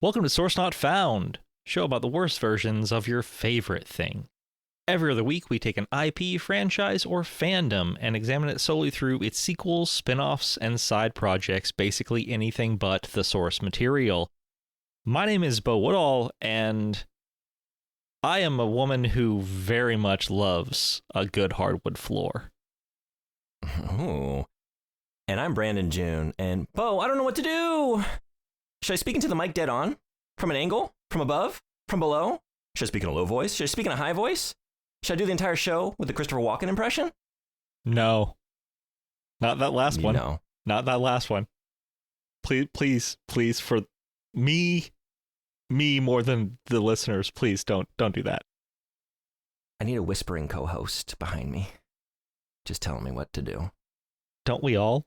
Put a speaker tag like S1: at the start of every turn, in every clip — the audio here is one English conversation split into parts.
S1: Welcome to Source Not Found, show about the worst versions of your favorite thing. Every other week, we take an IP, franchise, or fandom and examine it solely through its sequels, spin-offs, and side projects, basically anything but the source material. My name is Bo Woodall, and I am a woman who very much loves a good hardwood floor.
S2: Ooh. And I'm Brandon June, and Bo, I don't know what to do. Should I speak into the mic dead on? From an angle? From above? From below? Should I speak in a low voice? Should I speak in a high voice? Should I do the entire show with the Christopher Walken impression?
S1: No. Not that last one.
S2: No.
S1: Not that last one. Please, for me more than the listeners, please don't do that.
S2: I need a whispering co-host behind me, just telling me what to do.
S1: Don't we all?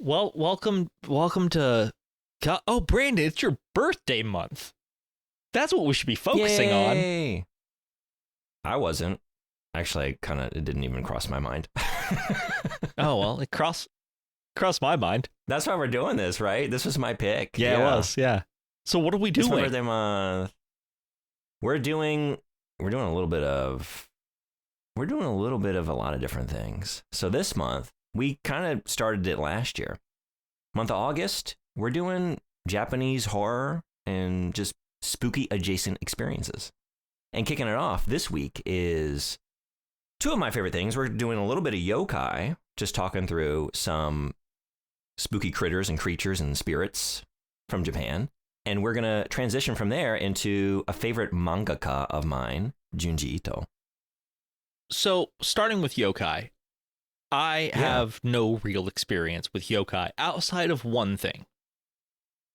S1: Well, welcome to... Oh, Brandon, it's your birthday month. That's what we should be focusing on.
S2: I wasn't. Actually, it didn't even cross my mind.
S1: Oh, well, it crossed my mind.
S2: That's why we're doing this, right? This was my pick.
S1: Yeah, it was, yeah. So what are we doing?
S2: It's my birthday month. We're doing a little bit of a lot of different things. So this month, we kind of started it last year. Month of August, we're doing Japanese horror and just spooky adjacent experiences. And kicking it off this week is two of my favorite things. We're doing a little bit of Yōkai, just talking through some spooky critters and creatures and spirits from Japan. And we're going to transition from there into a favorite mangaka of mine, Junji Ito.
S1: So, starting with Yōkai, I have no real experience with Yōkai outside of one thing.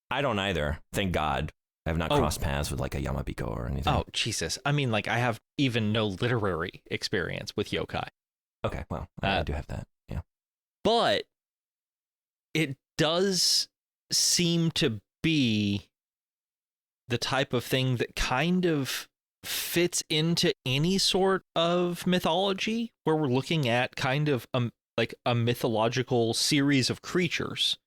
S2: I don't either. Thank God. I have not crossed paths with like a Yamabiko or anything.
S1: Oh, Jesus. I mean, like, I have even no literary experience with Yōkai.
S2: Okay, well, I do have that, yeah.
S1: But it does seem to be the type of thing that kind of fits into any sort of mythology where we're looking at kind of a mythological series of creatures,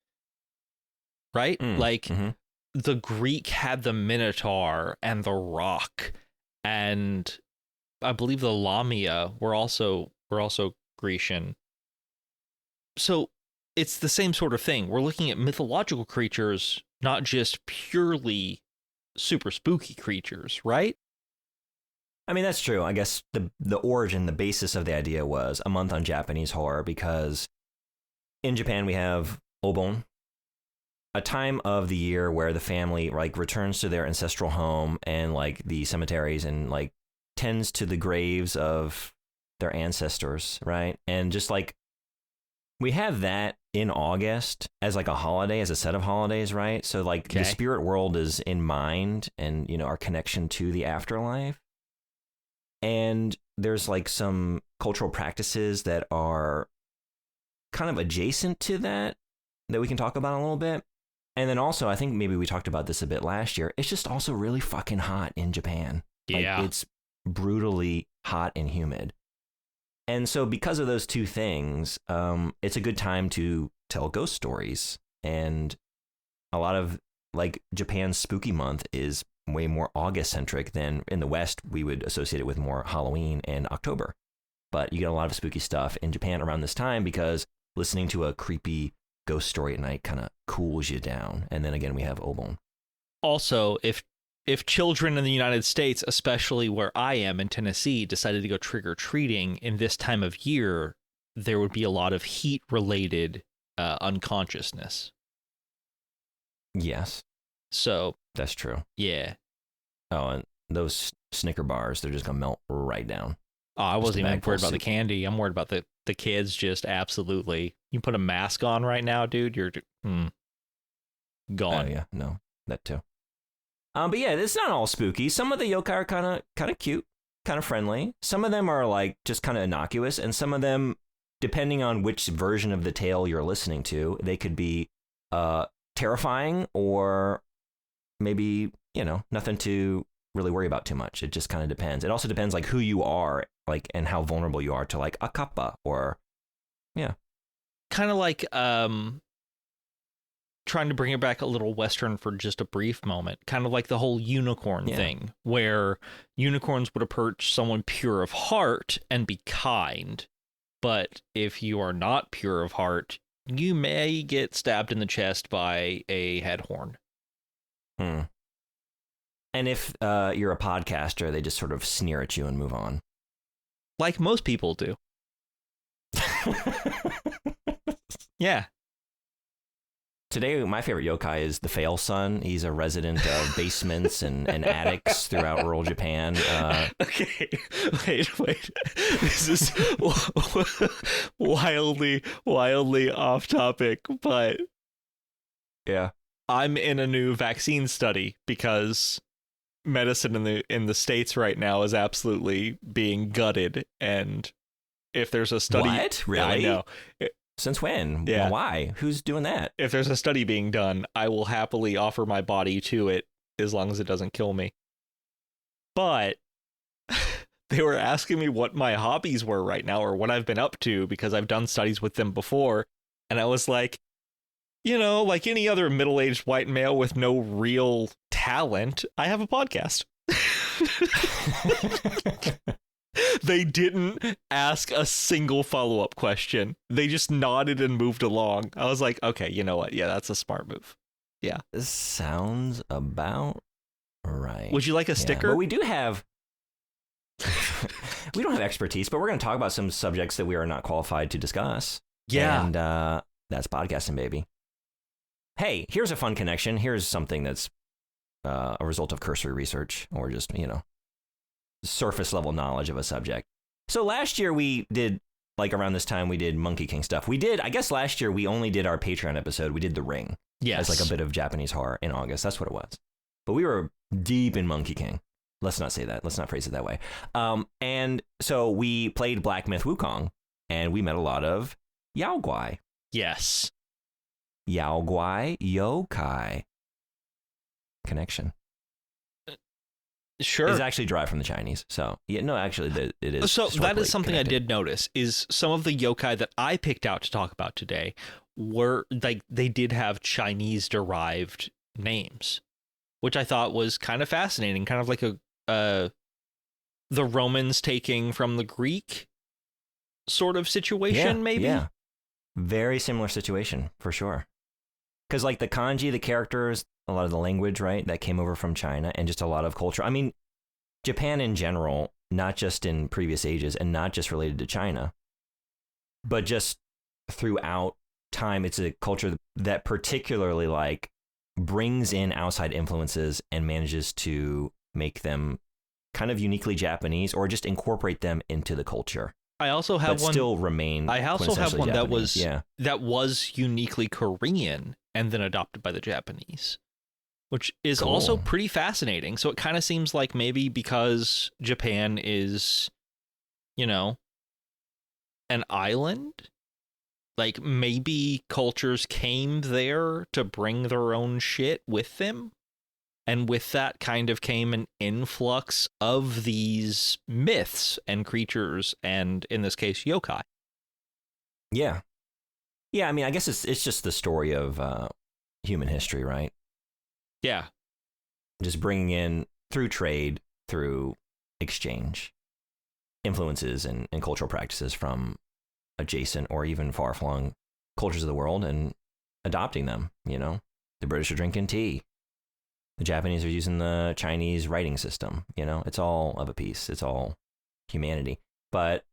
S1: right? The Greek had the Minotaur and the Rock, and I believe the Lamia were also Grecian. So it's the same sort of thing. We're looking at mythological creatures, not just purely super spooky creatures, right?
S2: I mean, that's true. I guess the origin, the basis of the idea was a month on Japanese horror, because in Japan we have Obon, a time of the year where the family like returns to their ancestral home and like the cemeteries and like tends to the graves of their ancestors, right? And just like we have that in August as like a holiday, as a set of holidays, right? So like the spirit world is in mind, and you know, our connection to the afterlife. And there's like some cultural practices that are kind of adjacent to that we can talk about a little bit. And then also, I think maybe we talked about this a bit last year. It's just also really fucking hot in Japan.
S1: Yeah.
S2: Like, it's brutally hot and humid. And so because of those two things, it's a good time to tell ghost stories. And a lot of like Japan's spooky month is way more August centric than in the West. We would associate it with more Halloween and October. But you get a lot of spooky stuff in Japan around this time because listening to a creepy ghost story at night kind of cools you down. And then again, we have Obon.
S1: Also, if children in the United States, especially where I am in Tennessee, decided to go trick-or-treating in this time of year, there would be a lot of heat-related unconsciousness.
S2: Yes.
S1: So
S2: that's true.
S1: Yeah.
S2: Oh, and those Snicker bars, they're just going to melt right down.
S1: Oh, I wasn't even worried about the candy. I'm worried about the kids just absolutely. You put a mask on right now, dude, you're gone.
S2: Oh, yeah. No, that too. But yeah, it's not all spooky. Some of the yokai are kind of cute, kind of friendly. Some of them are like just kind of innocuous, and some of them, depending on which version of the tale you're listening to, they could be terrifying or maybe, you know, nothing to really worry about too much. It just kind of depends. It also depends like who you are, like, and how vulnerable you are to like a kappa or, yeah.
S1: Kind of like trying to bring it back a little Western for just a brief moment, kind of like the whole unicorn thing, where unicorns would approach someone pure of heart and be kind. But if you are not pure of heart, you may get stabbed in the chest by a head horn.
S2: And if you're a podcaster, they just sort of sneer at you and move on.
S1: Like most people do. Yeah.
S2: Today, my favorite yokai is the Fail Son. He's a resident of basements and attics throughout rural Japan.
S1: Okay, wait. This is wildly off topic, but
S2: yeah,
S1: I'm in a new vaccine study because medicine in the States right now is absolutely being gutted, and if there's a study,
S2: what? Really?
S1: I know.
S2: Since when?
S1: Yeah.
S2: Why? Who's doing that?
S1: If there's a study being done, I will happily offer my body to it as long as it doesn't kill me. But they were asking me what my hobbies were right now or what I've been up to because I've done studies with them before. And I was like, like any other middle-aged white male with no real talent, I have a podcast. They didn't ask a single follow-up question. They just nodded and moved along. I was like, okay, you know what? Yeah, that's a smart move. Yeah.
S2: This sounds about right.
S1: Would you like a sticker?
S2: But we do have... we don't have expertise, but we're going to talk about some subjects that we are not qualified to discuss.
S1: Yeah.
S2: And that's podcasting, baby. Hey, here's a fun connection. Here's something that's a result of cursory research or just, surface level knowledge of a subject. So last year we did, like around this time, we did Monkey King stuff. I guess last year we only did our Patreon episode. We did The Ring.
S1: Yes.
S2: As like a bit of Japanese horror in August. That's what it was. But we were deep in Monkey King. Let's not say that. Let's not phrase it that way. And so we played Black Myth Wukong and we met a lot of Yaoguai.
S1: Yes.
S2: Yaoguai, yokai. Connection.
S1: Sure.
S2: Is actually derived from the Chinese. So, actually, it is.
S1: So that is something
S2: connected.
S1: I did notice is some of the yokai that I picked out to talk about today were like they did have Chinese derived names, which I thought was kind of fascinating, kind of like the Romans taking from the Greek sort of situation, maybe.
S2: Yeah. Very similar situation for sure. Because like the kanji, the characters, a lot of the language, right, that came over from China and just a lot of culture. I mean, Japan in general, not just in previous ages and not just related to China, but just throughout time, it's a culture that particularly like brings in outside influences and manages to make them kind of uniquely Japanese or just incorporate them into the culture.
S1: I also have
S2: but
S1: one.
S2: Still remain.
S1: I also have one
S2: Japanese.
S1: that was uniquely Korean and then adopted by the Japanese, which is
S2: Cool.
S1: also pretty fascinating. So it kind of seems like maybe because Japan is, an island, like maybe cultures came there to bring their own shit with them. And with that kind of came an influx of these myths and creatures, and in this case, yokai.
S2: Yeah. Yeah, I mean, I guess it's just the story of human history, right?
S1: Yeah.
S2: Just bringing in, through trade, through exchange, influences and cultural practices from adjacent or even far-flung cultures of the world and adopting them, The British are drinking tea. The Japanese are using the Chinese writing system, It's all of a piece. It's all humanity. But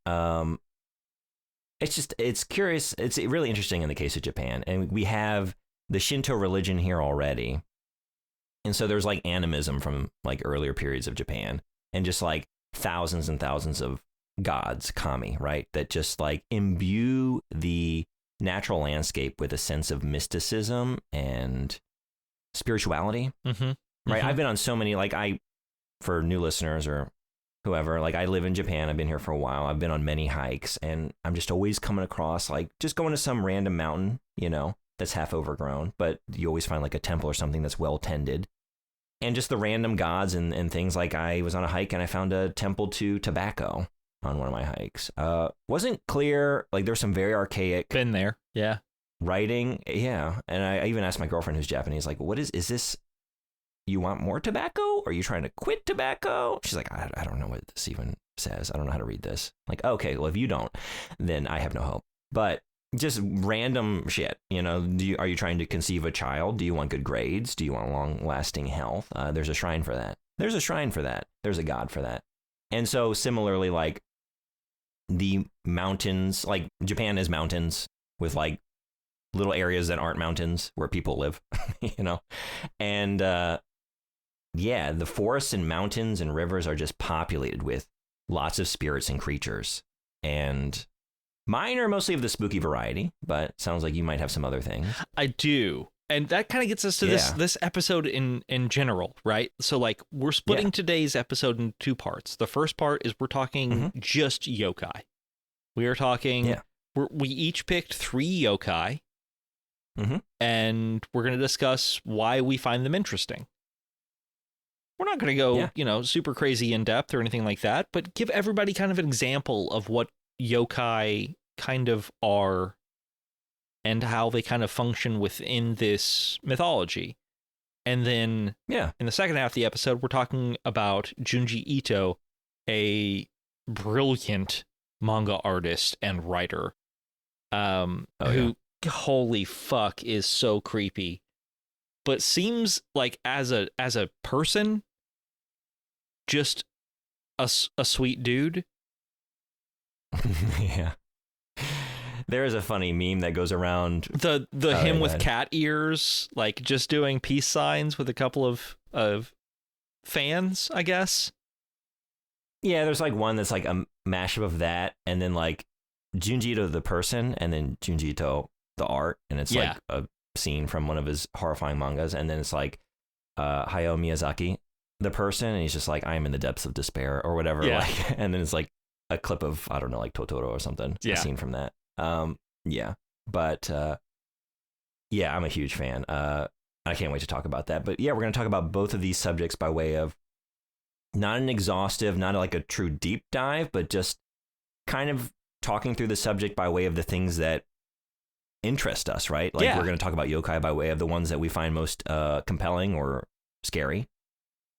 S2: it's curious. It's really interesting in the case of Japan. And we have the Shinto religion here already. And so there's like animism from like earlier periods of Japan and just like thousands and thousands of gods, kami, right? That just like imbue the natural landscape with a sense of mysticism and spirituality.
S1: Mm-hmm.
S2: Right.
S1: Mm-hmm.
S2: I've been on so many, for new listeners or whoever, I live in Japan. I've been here for a while. I've been on many hikes and I'm just always coming across just going to some random mountain, that's half overgrown, but you always find like a temple or something that's well tended. And just the random gods and things. Like I was on a hike and I found a temple to tobacco on one of my hikes. Wasn't clear. Like there's some very archaic
S1: Been there. Yeah.
S2: writing. Yeah. And I even asked my girlfriend who's Japanese, like, what is this? You want more tobacco? Or are you trying to quit tobacco? She's like, I don't know what this even says. I don't know how to read this. Like, okay, well, if you don't, then I have no hope. But just random shit, you know, are you trying to conceive a child? Do you want good grades? Do you want long lasting health? There's a shrine for that. There's a shrine for that. There's a god for that. And so similarly, like the mountains, like Japan is mountains with like little areas that aren't mountains where people live, you know? And yeah, the forests and mountains and rivers are just populated with lots of spirits and creatures. And mine are mostly of the spooky variety, but sounds like you might have some other things.
S1: I do. And that kind of gets us to this episode in general, right? So like we're splitting today's episode in two parts. The first part is we're talking just yokai. We are talking, we each picked 3 yokai, and we're going to discuss why we find them interesting. We're not going to go, you know, super crazy in depth or anything like that, but give everybody kind of an example of what yokai kind of are and how they kind of function within this mythology. And then in the second half of the episode, we're talking about Junji Ito, a brilliant manga artist and writer, who, holy fuck, is so creepy, but seems like as a person, just a sweet dude.
S2: Yeah. There is a funny meme that goes around.
S1: The him with cat ears, like just doing peace signs with a couple of fans, I guess.
S2: Yeah, there's like one that's like a mashup of that, and then like Junji Ito the person, and then Junji Ito the art, and it's like a scene from one of his horrifying mangas, and then it's like Hayao Miyazaki the person, and he's just like, I am in the depths of despair or whatever.
S1: Yeah.
S2: Like, and then it's like a clip of, I don't know, like Totoro or something. A scene from that. But I'm a huge fan. I can't wait to talk about that. But yeah, we're going to talk about both of these subjects by way of not an exhaustive, not like a true deep dive, but just kind of talking through the subject by way of the things that interest us, right? Like we're going to talk about yokai by way of the ones that we find most compelling or scary,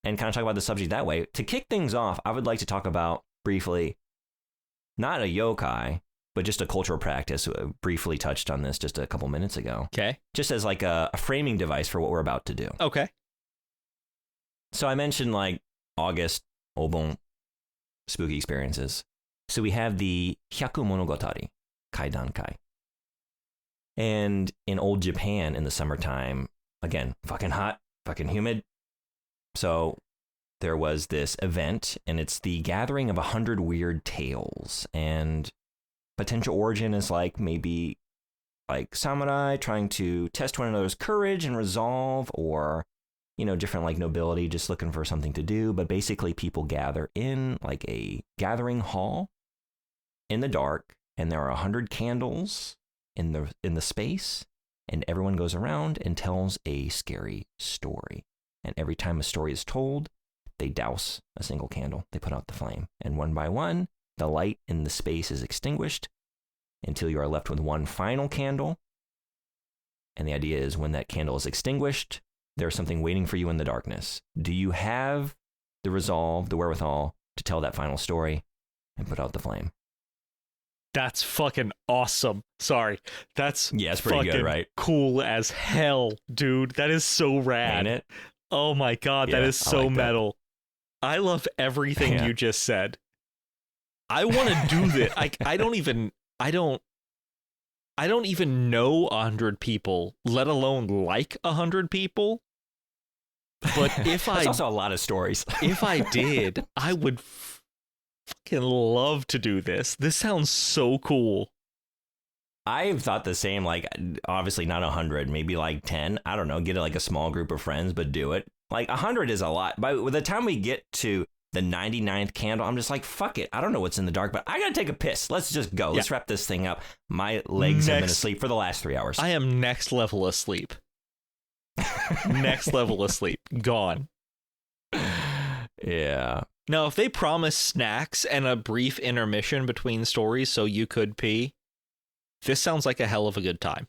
S2: and kind of talk about the subject that way. To kick things off, I would like to talk about briefly, not a yokai, but just a cultural practice. Briefly touched on this just a couple minutes ago.
S1: Okay.
S2: Just as like a framing device for what we're about to do.
S1: Okay.
S2: So I mentioned like August, Obon, spooky experiences. So we have the Hyaku Monogatari, Kaidankai. And in old Japan in the summertime, again, fucking hot, fucking humid. So there was this event, and it's the gathering of 100 weird tales. And potential origin is like maybe like samurai trying to test one another's courage and resolve, or, you know, different like nobility just looking for something to do. But basically people gather in like a gathering hall in the dark, and there are 100 candles in the space, and everyone goes around and tells a scary story. And every time a story is told, they douse a single candle. They put out the flame, and one by one, the light in the space is extinguished until you are left with one final candle. And the idea is when that candle is extinguished, there's something waiting for you in the darkness. Do you have the resolve, the wherewithal to tell that final story and put out the flame?
S1: That's fucking awesome. Sorry. That's
S2: it's pretty good, right?
S1: Cool as hell, dude. That is so rad.
S2: Ain't it?
S1: Oh my God, that is so metal. I love everything you just said. I want to do this. I don't even know 100 people, let alone like 100 people. But if
S2: That's also a lot of stories.
S1: If I did, I would fucking love to do this. This sounds so cool.
S2: I've thought the same, like, obviously not 100, maybe like 10. I don't know, get like a small group of friends, but do it. Like 100 is a lot. By the time we get to the 99th candle, I'm just like, fuck it. I don't know what's in the dark, but I gotta take a piss. Let's just go. Let's wrap this thing up. My legs have been asleep for the last 3 hours.
S1: I am next level asleep. Next level asleep. Gone.
S2: Yeah.
S1: Now, if they promise snacks and a brief intermission between stories so you could pee, this sounds like a hell of a good time.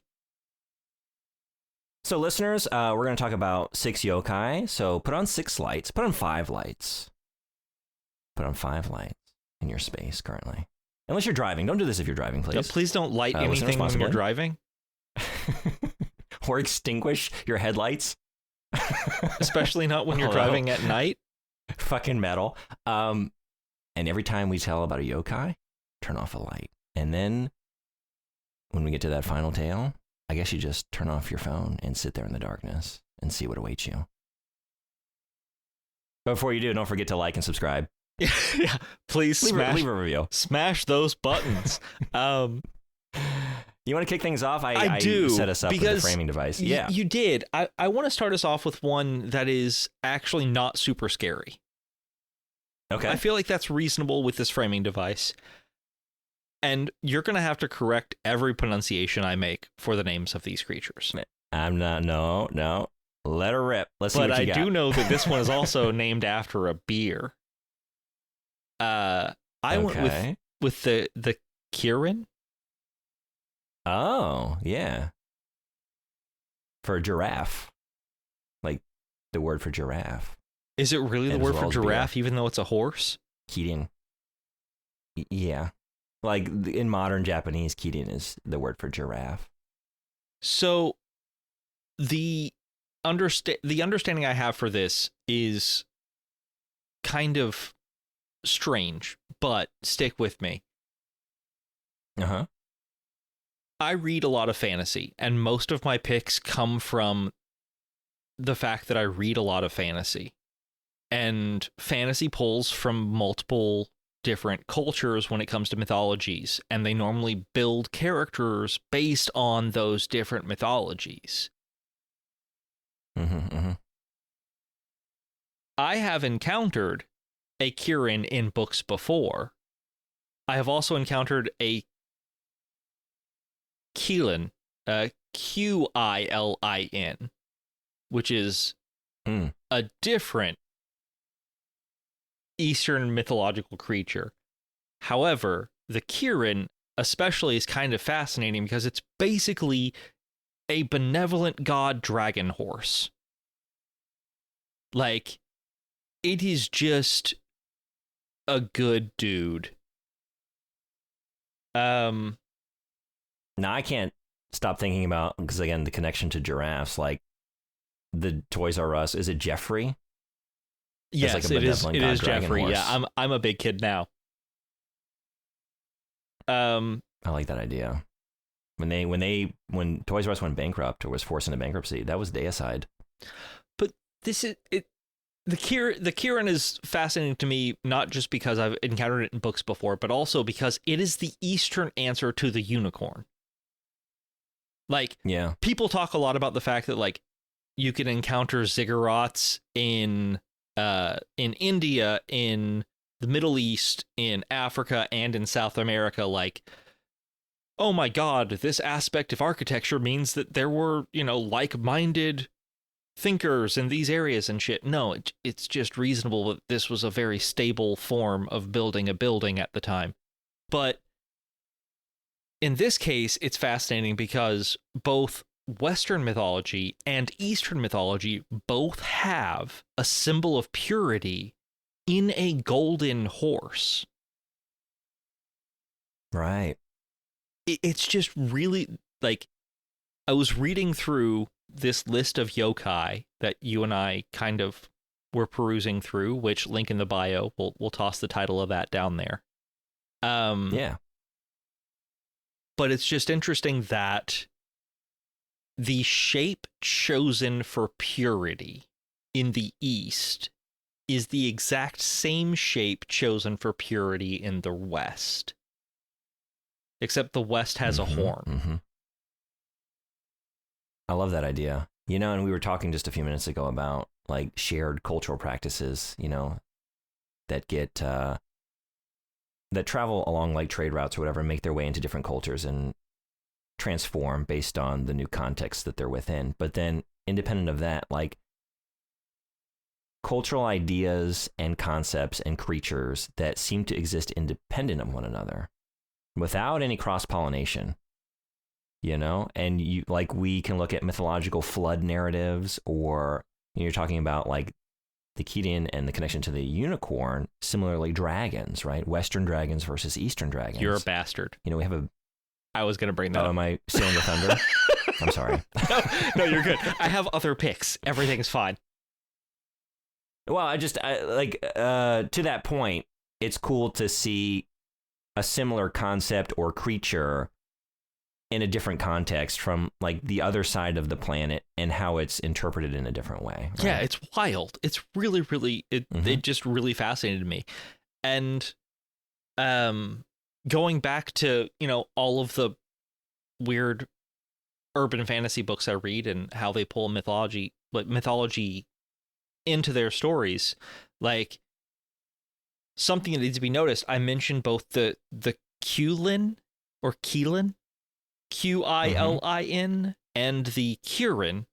S2: So, listeners, we're going to talk about 6 yokai. So, put on 6 lights. Put on 5 lights. Put on 5 lights in your space currently. Unless you're driving. Don't do this if you're driving, please.
S1: Yeah, please don't light anything when you're driving.
S2: Or extinguish your headlights.
S1: Especially not when you're driving at night.
S2: Fucking metal. And every time we tell about a yokai, turn off a light. And then when we get to that final tale, I guess you just turn off your phone and sit there in the darkness and see what awaits you. But before you do, don't forget to like and subscribe.
S1: Yeah, please
S2: leave a review.
S1: Smash those buttons.
S2: You want to kick things off?
S1: I do.
S2: Set us up with the framing device. Yeah,
S1: you did. I want to start us off with one that is actually not super scary.
S2: Okay.
S1: I feel like that's reasonable with this framing device. And you're going to have to correct every pronunciation I make for the names of these creatures.
S2: I'm not. No. Let her rip. Let's see what you got.
S1: But I do know that this one is also named after a beer. I went with the Kirin.
S2: Oh, yeah. For giraffe. Like the word for giraffe.
S1: Is it really the word for giraffe, even though it's a horse?
S2: Kirin. Yeah. Like in modern Japanese, kirin is the word for giraffe.
S1: So the understanding I have for this is kind of strange, but stick with me.
S2: Uh-huh.
S1: I read a lot of fantasy, and most of my picks come from the fact that I read a lot of fantasy. And fantasy pulls from multiple different cultures when it comes to mythologies, and they normally build characters based on those different mythologies. I have encountered a Kirin in books before. I have also encountered a Qilin, Qilin, which is a different Eastern mythological creature. However, the Kirin especially is kind of fascinating because it's basically a benevolent god dragon horse. Like, it is just a good dude. Now
S2: I can't stop thinking about, because again, the connection to giraffes, like the Toys R Us, is it Jeffrey?
S1: Yes,
S2: like
S1: it is Jeffrey.
S2: Horse.
S1: Yeah, I'm a big kid now.
S2: I like that idea. When Toys R Us went bankrupt or was forced into bankruptcy, that was deicide.
S1: But this is it. The Kirin is fascinating to me, not just because I've encountered it in books before, but also because it is the Eastern answer to the unicorn. Like,
S2: yeah,
S1: people talk a lot about the fact that like you can encounter ziggurats in India, in the Middle East, in Africa, and in South America. Like, oh my God, this aspect of architecture means that there were, like-minded thinkers in these areas and shit. No, it's just reasonable that this was a very stable form of building a building at the time. But in this case, it's fascinating because both Western mythology and Eastern mythology both have a symbol of purity in a golden horse.
S2: Right.
S1: It's just really, like, I was reading through this list of yokai that you and I kind of were perusing through, which link in the bio. We'll toss the title of that down there.
S2: Yeah.
S1: But it's just interesting that the shape chosen for purity in the East is the exact same shape chosen for purity in the West. Except the West has a horn.
S2: Mm-hmm. I love that idea. And we were talking just a few minutes ago about like shared cultural practices, that get that travel along like trade routes or whatever, and make their way into different cultures and transform based on the new context that they're within. But then independent of that, like cultural ideas and concepts and creatures that seem to exist independent of one another without any cross-pollination. you know, and you like we can look at mythological flood narratives, or you're talking about like the Kirin and the connection to the unicorn. Similarly, dragons, right? Western dragons versus Eastern dragons.
S1: You're a bastard.
S2: You know, we have a.
S1: I was gonna bring that up.
S2: Am I stealing the thunder? I'm sorry.
S1: No, you're good. I have other picks. Everything's fine.
S2: Well, I to that point, it's cool to see a similar concept or creature in a different context from like the other side of the planet and how it's interpreted in a different way. Right?
S1: Yeah, it's wild. It's really, really, it just really fascinated me. And going back to, you know, all of the weird urban fantasy books I read and how they pull mythology into their stories, like something that needs to be noticed. I mentioned both the Qilin or Qilin, Qilin, and the Kirin,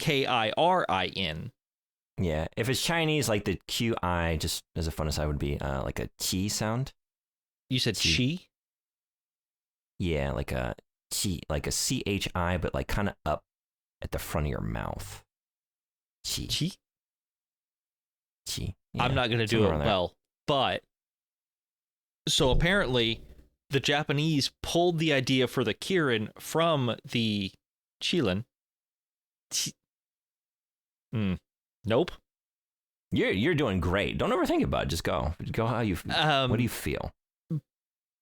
S1: Kirin.
S2: Yeah, if it's Chinese, like the Qi, just as a fun aside, would be like a qi sound.
S1: You said chi?
S2: Yeah, like a qi, like a chi, but like kind of up at the front of your mouth. Qi.
S1: Chi?
S2: Qi. Yeah,
S1: I'm not going to do it well, but so apparently the Japanese pulled the idea for the Kirin from the Qilin. Nope.
S2: You're doing great. Don't overthink about it. Just go how you. What do you feel?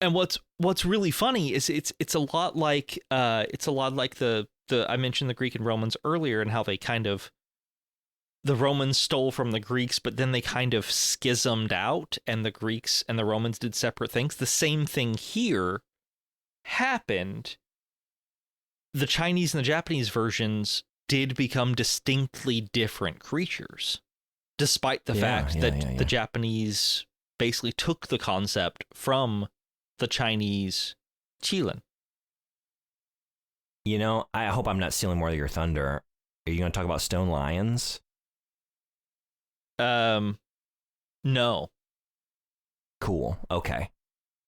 S1: And what's really funny is it's a lot like the I mentioned the Greek and Romans earlier, and how they kind of, the Romans stole from the Greeks, but then they kind of schismed out, and the Greeks and the Romans did separate things. The same thing here happened. The Chinese and the Japanese versions did become distinctly different creatures, despite the fact that the Japanese basically took the concept from the Chinese Qilin.
S2: You know, I hope I'm not stealing more of your thunder. Are you going to talk about stone lions?
S1: No.
S2: Cool. Okay.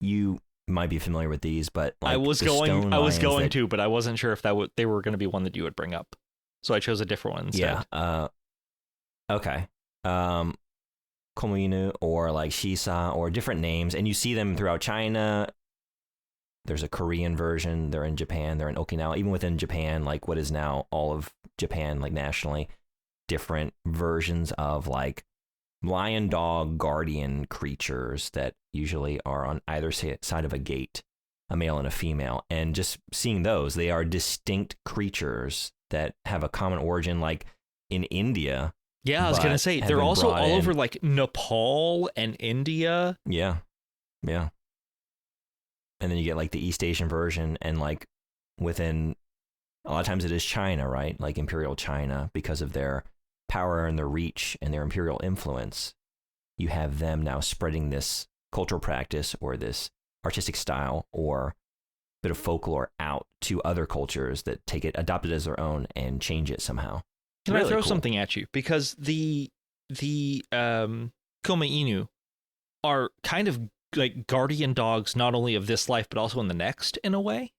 S2: You might be familiar with these, but like
S1: I was going to, but I wasn't sure if they were going to be one that you would bring up. So I chose a different one instead.
S2: Yeah. Okay. Komuinu or like Shisa or different names, and you see them throughout China. There's a Korean version. They're in Japan. They're in Okinawa. Even within Japan, like what is now all of Japan, like nationally, different versions of like lion dog guardian creatures that usually are on either side of a gate, a male and a female. And just seeing those, they are distinct creatures that have a common origin, like in India.
S1: Yeah, I was going to say, they're also all over like Nepal and India.
S2: Yeah. Yeah. And then you get like the East Asian version, and like within, a lot of times it is China, right? Like Imperial China, because of their power and their reach and their imperial influence. You have them now spreading this cultural practice or this artistic style or bit of folklore out to other cultures that take it, adopt it as their own, and change it somehow.
S1: Can I throw something at you? Because the Koma Inu are kind of like guardian dogs, not only of this life, but also in the next, in a way.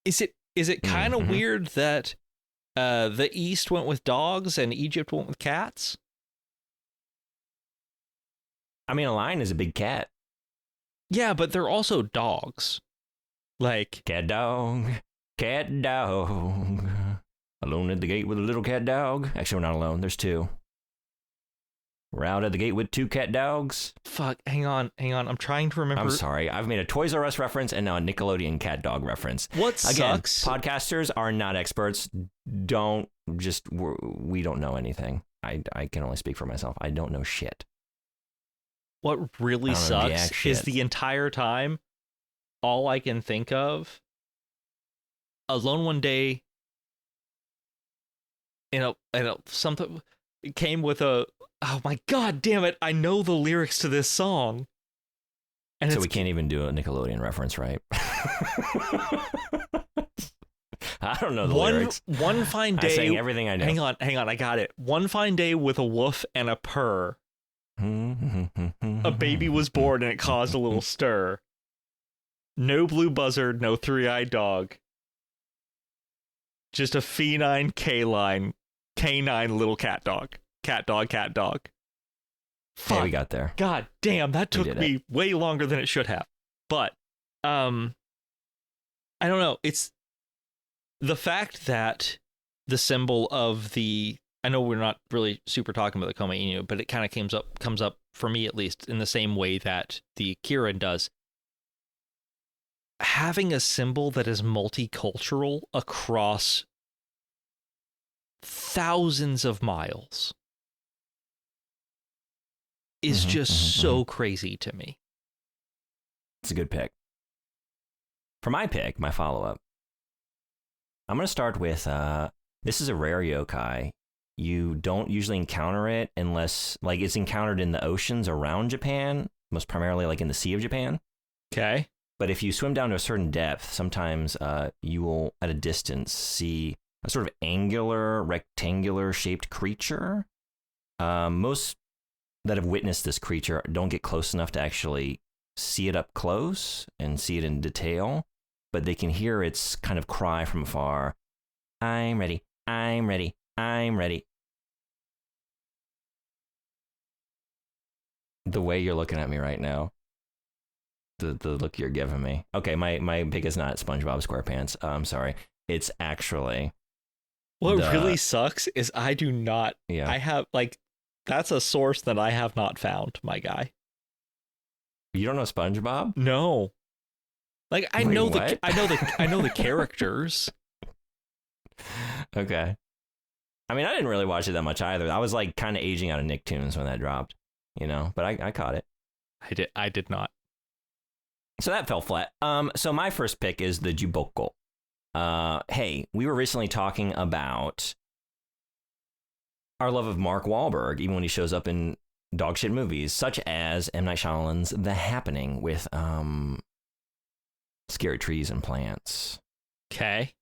S1: Is it kind of weird that the East went with dogs and Egypt went with cats?
S2: I mean, a lion is a big cat.
S1: Yeah, but they're also dogs. Like
S2: cat dog. Alone at the gate with a little cat dog. Actually, we're not alone. There's two. We're out at the gate with two cat dogs.
S1: Fuck, hang on. I'm trying to remember.
S2: I'm sorry. I've made a Toys R Us reference and now a Nickelodeon cat dog reference.
S1: What sucks?
S2: Podcasters are not experts. We don't know anything. I can only speak for myself. I don't know shit.
S1: What really sucks is the entire time, all I can think of, Alone One Day, something came with oh my god damn it, I know the lyrics to this song. And
S2: so we can't even do a Nickelodeon reference, right? I don't know the lyrics.
S1: One fine day.
S2: I'm saying everything I know.
S1: Hang on, I got it. One fine day with a woof and a purr, a baby was born and it caused a little stir. No blue buzzard, no three-eyed dog. Just a feline canine little cat dog. Cat dog, cat dog. Fuck.
S2: Yeah, we got there.
S1: God damn, that took me way longer than it should have. But, I don't know. It's the fact that the symbol of the, I know we're not really super talking about the Koma Inu, but it kind of comes up for me at least in the same way that the Kirin does. Having a symbol that is multicultural across thousands of miles is just so crazy to me.
S2: It's a good pick. For my pick, my follow-up, I'm going to start with, this is a rare yokai. You don't usually encounter it unless, like, it's encountered in the oceans around Japan, most primarily, like, in the Sea of Japan.
S1: Okay.
S2: But if you swim down to a certain depth, sometimes you will, at a distance, see a sort of angular, rectangular-shaped creature. Most that have witnessed this creature don't get close enough to actually see it up close and see it in detail, but they can hear its kind of cry from afar. I'm ready, I'm ready, I'm ready. The way you're looking at me right now, the look you're giving me. Okay, my pick is not SpongeBob SquarePants. I'm sorry. It's actually...
S1: What really sucks is I do not...
S2: Yeah.
S1: I have, like... That's a source that I have not found, my guy.
S2: You don't know SpongeBob?
S1: No. Like I
S2: Wait,
S1: know
S2: what?
S1: I know the characters.
S2: Okay. I mean, I didn't really watch it that much either. I was like kind of aging out of Nicktoons when that dropped, you know, but I caught it.
S1: I did not.
S2: So that fell flat. So my first pick is the Juboko. Hey, we were recently talking about our love of Mark Wahlberg, even when he shows up in dogshit movies, such as M. Night Shyamalan's The Happening with scary trees and plants.
S1: Okay.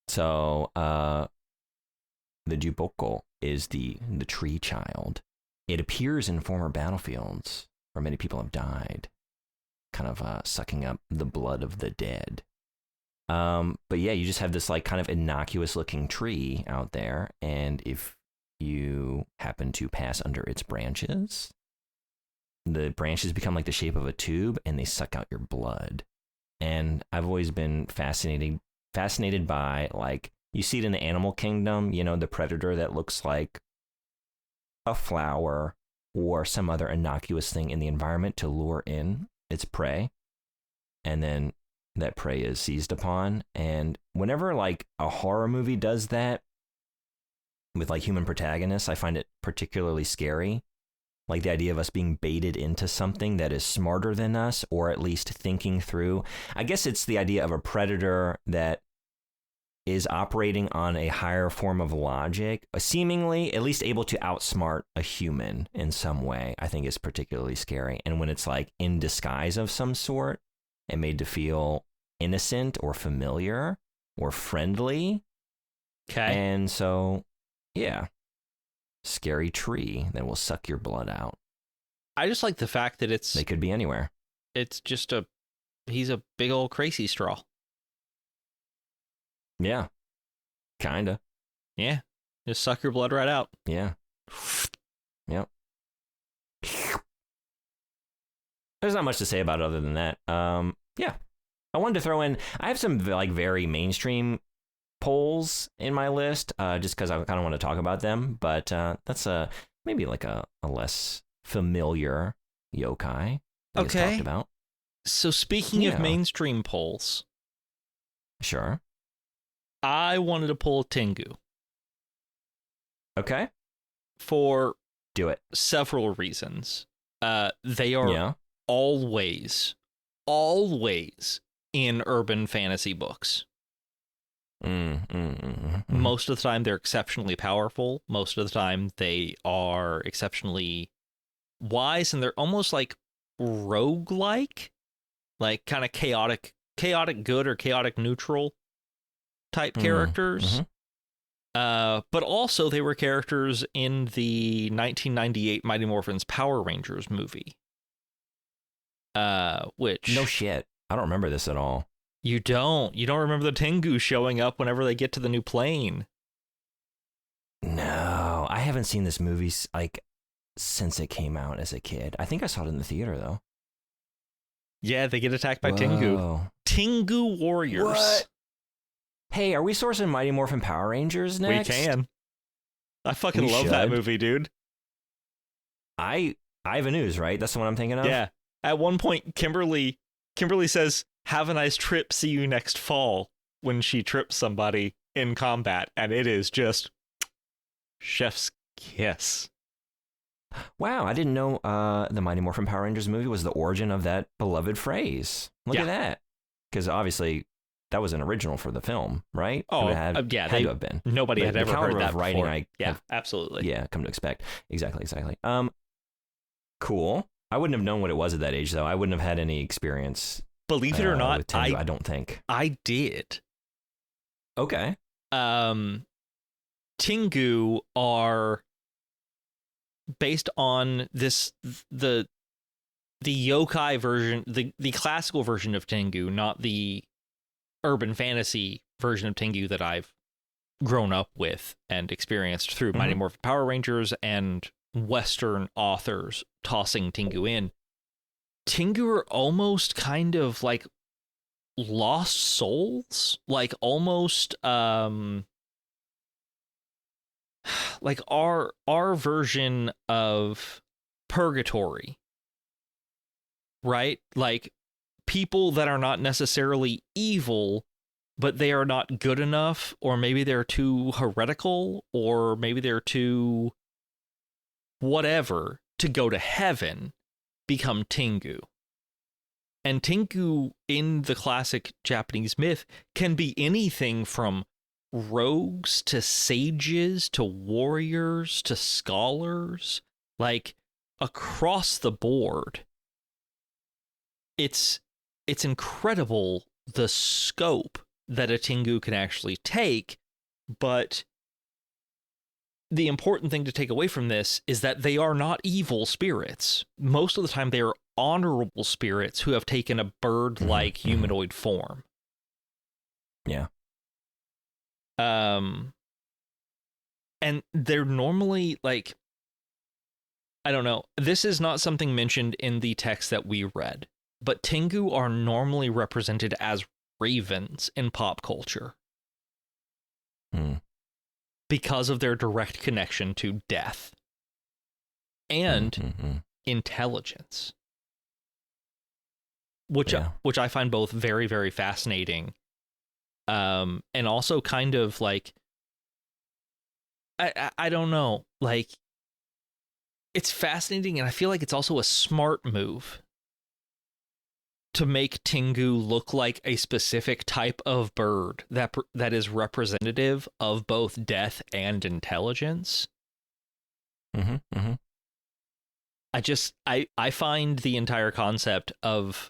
S2: So the Juboko is the tree child. It appears in former battlefields where many people have died, kind of sucking up the blood of the dead. But yeah, you just have this like kind of innocuous looking tree out there, and if you happen to pass under its branches, the branches become like the shape of a tube and they suck out your blood. And I've always been fascinated by, like, you see it in the animal kingdom, you know, the predator that looks like a flower or some other innocuous thing in the environment to lure in its prey. And then that prey is seized upon. And whenever like a horror movie does that, with like human protagonists, I find it particularly scary. Like the idea of us being baited into something that is smarter than us, or at least thinking through. I guess it's the idea of a predator that is operating on a higher form of logic, seemingly at least able to outsmart a human in some way, I think is particularly scary. And when it's like in disguise of some sort and made to feel innocent or familiar or friendly.
S1: Okay.
S2: And so... yeah. Scary tree that will suck your blood out.
S1: I just like the fact that
S2: they could be anywhere.
S1: It's just he's a big old crazy straw.
S2: Yeah. Kinda.
S1: Yeah. Just suck your blood right out.
S2: Yeah. Yep. There's not much to say about it other than that. Yeah. I wanted to throw in, I have some like very mainstream polls in my list, just because I kind of want to talk about them, but that's maybe like a less familiar yokai that gets talked about.
S1: So speaking of mainstream polls,
S2: sure,
S1: I wanted to pull Tengu.
S2: Okay,
S1: for
S2: do it.
S1: Several reasons. They are always in urban fantasy books. Most of the time they're exceptionally powerful. Most of the time they are exceptionally wise, and they're almost like roguelike, like kind of chaotic good or chaotic neutral type characters. But also they were characters in the 1998 Mighty Morphin's Power Rangers movie. Which...
S2: no shit. I don't remember this at all.
S1: You don't remember the Tengu showing up whenever they get to the new plane.
S2: No, I haven't seen this movie like since it came out as a kid. I think I saw it in the theater though.
S1: Yeah, they get attacked by Tengu. Tengu warriors.
S2: What? Hey, are we sourcing Mighty Morphin Power Rangers next?
S1: We can. I fucking love that movie, dude.
S2: Ivan Ooze, right? That's the one I'm thinking of?
S1: Yeah. At one point, Kimberly says, "Have a nice trip, see you next fall," when she trips somebody in combat, and it is just chef's kiss.
S2: Wow, I didn't know the Mighty Morphin Power Rangers movie was the origin of that beloved phrase. Look at that. Because obviously, that was an original for the film, right?
S1: Oh,
S2: had to have been.
S1: Nobody had ever heard that
S2: writing
S1: before. Absolutely.
S2: Yeah, come to expect. Exactly. Cool. I wouldn't have known what it was at that age, though. I wouldn't have had any experience.
S1: Believe it or not,
S2: Tengu, I don't think.
S1: I did.
S2: Okay.
S1: Tengu are based on the yokai version, the classical version of Tengu, not the urban fantasy version of Tengu that I've grown up with and experienced through Mighty Morphin Power Rangers and Western authors tossing Tengu in. Tengu are almost kind of like lost souls, like almost like our version of purgatory, right? Like people that are not necessarily evil, but they are not good enough, or maybe they're too heretical, or maybe they're too whatever to go to heaven, become Tengu. And Tengu in the classic Japanese myth can be anything from rogues to sages to warriors to scholars, like across the board. It's incredible the scope that a Tengu can actually take, but the important thing to take away from this is that they are not evil spirits. Most of the time, they are honorable spirits who have taken a bird-like humanoid form.
S2: Yeah.
S1: And they're normally like, I don't know. This is not something mentioned in the text that we read, but Tengu are normally represented as ravens in pop culture. Because of their direct connection to death and intelligence, which I find both very, very fascinating, and also kind of like, I don't know, like it's fascinating, and I feel like it's also a smart move to make Tengu look like a specific type of bird that is representative of both death and intelligence. I find the entire concept of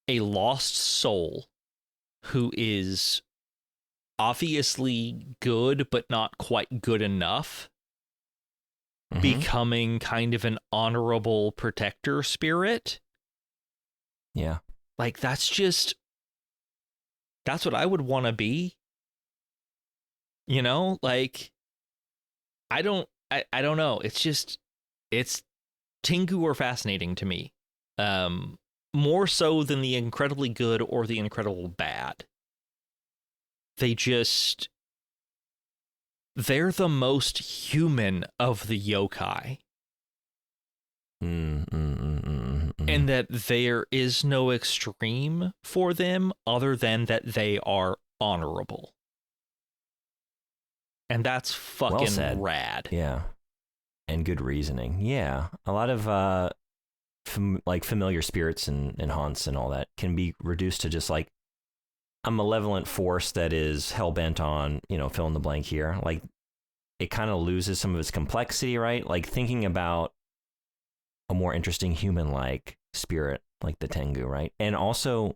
S1: a lost soul who is obviously good but not quite good enough becoming kind of an honorable protector spirit.
S2: Yeah.
S1: Like that's what I would want to be. You know, like I don't know. It's Tengu are fascinating to me. More so than the incredibly good or the incredible bad. They're the most human of the yokai. And that there is no extreme for them other than that they are honorable. And that's fucking rad.
S2: Yeah. And good reasoning. Yeah. A lot of familiar spirits and haunts and all that can be reduced to just like a malevolent force that is hell-bent on, fill in the blank here. Like it kind of loses some of its complexity, right? Like thinking about a more interesting human-like spirit like the Tengu, right? And also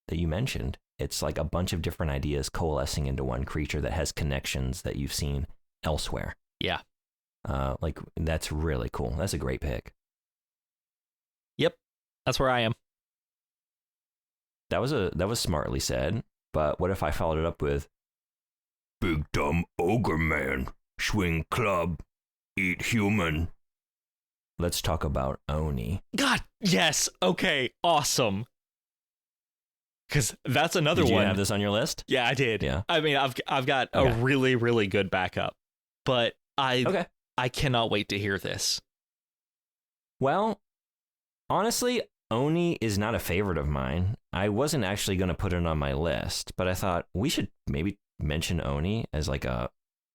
S2: that you mentioned, it's like a bunch of different ideas coalescing into one creature that has connections that you've seen elsewhere.
S1: Yeah.
S2: Like that's really cool. That's a great pick.
S1: Yep. That's where I am.
S2: That was smartly said. But what if I followed it up with, big dumb ogre man, swing club, eat human. Let's talk about Oni.
S1: God, yes. Okay, awesome. Because that's another one.
S2: Did you have this on your list?
S1: Yeah, I did.
S2: Yeah.
S1: I mean, I've got a really, really good backup, but I cannot wait to hear this.
S2: Well, honestly, Oni is not a favorite of mine. I wasn't actually going to put it on my list, but I thought we should maybe mention Oni as like a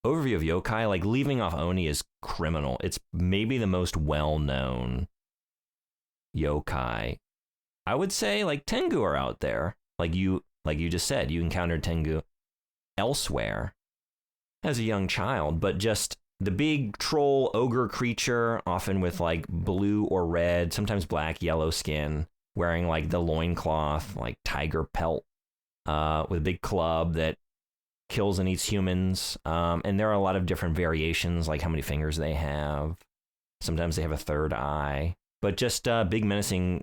S2: overview of Yōkai. Like, leaving off Oni is criminal. It's maybe the most well-known Yōkai. I would say like Tengu are out there. Like you just said, you encountered Tengu elsewhere as a young child, but just the big troll ogre creature, often with like blue or red, sometimes black, yellow skin, wearing like the loincloth, like tiger pelt, with a big club that kills and eats humans. And there are a lot of different variations, like how many fingers they have. Sometimes they have a third eye, but just a big menacing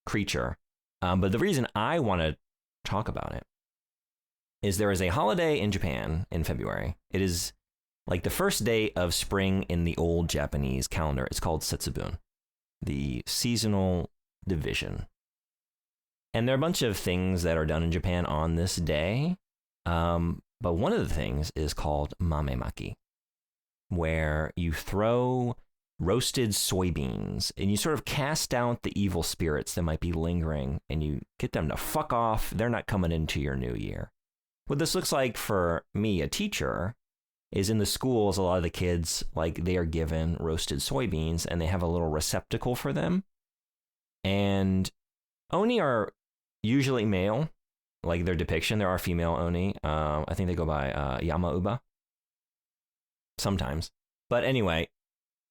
S2: creature. But the reason I want to talk about it is there is a holiday in Japan in February. It is like the first day of spring in the old Japanese calendar. It's called Setsubun, the seasonal division. And there are a bunch of things that are done in Japan on this day. But one of the things is called mamemaki, where you throw roasted soybeans and you sort of cast out the evil spirits that might be lingering and you get them to fuck off. They're not coming into your new year. What this looks like for me, a teacher, is in the schools, a lot of the kids, like, they are given roasted soybeans and they have a little receptacle for them. And Oni are usually male, like their depiction. There are female Oni. I think they go by Yamauba sometimes. But anyway,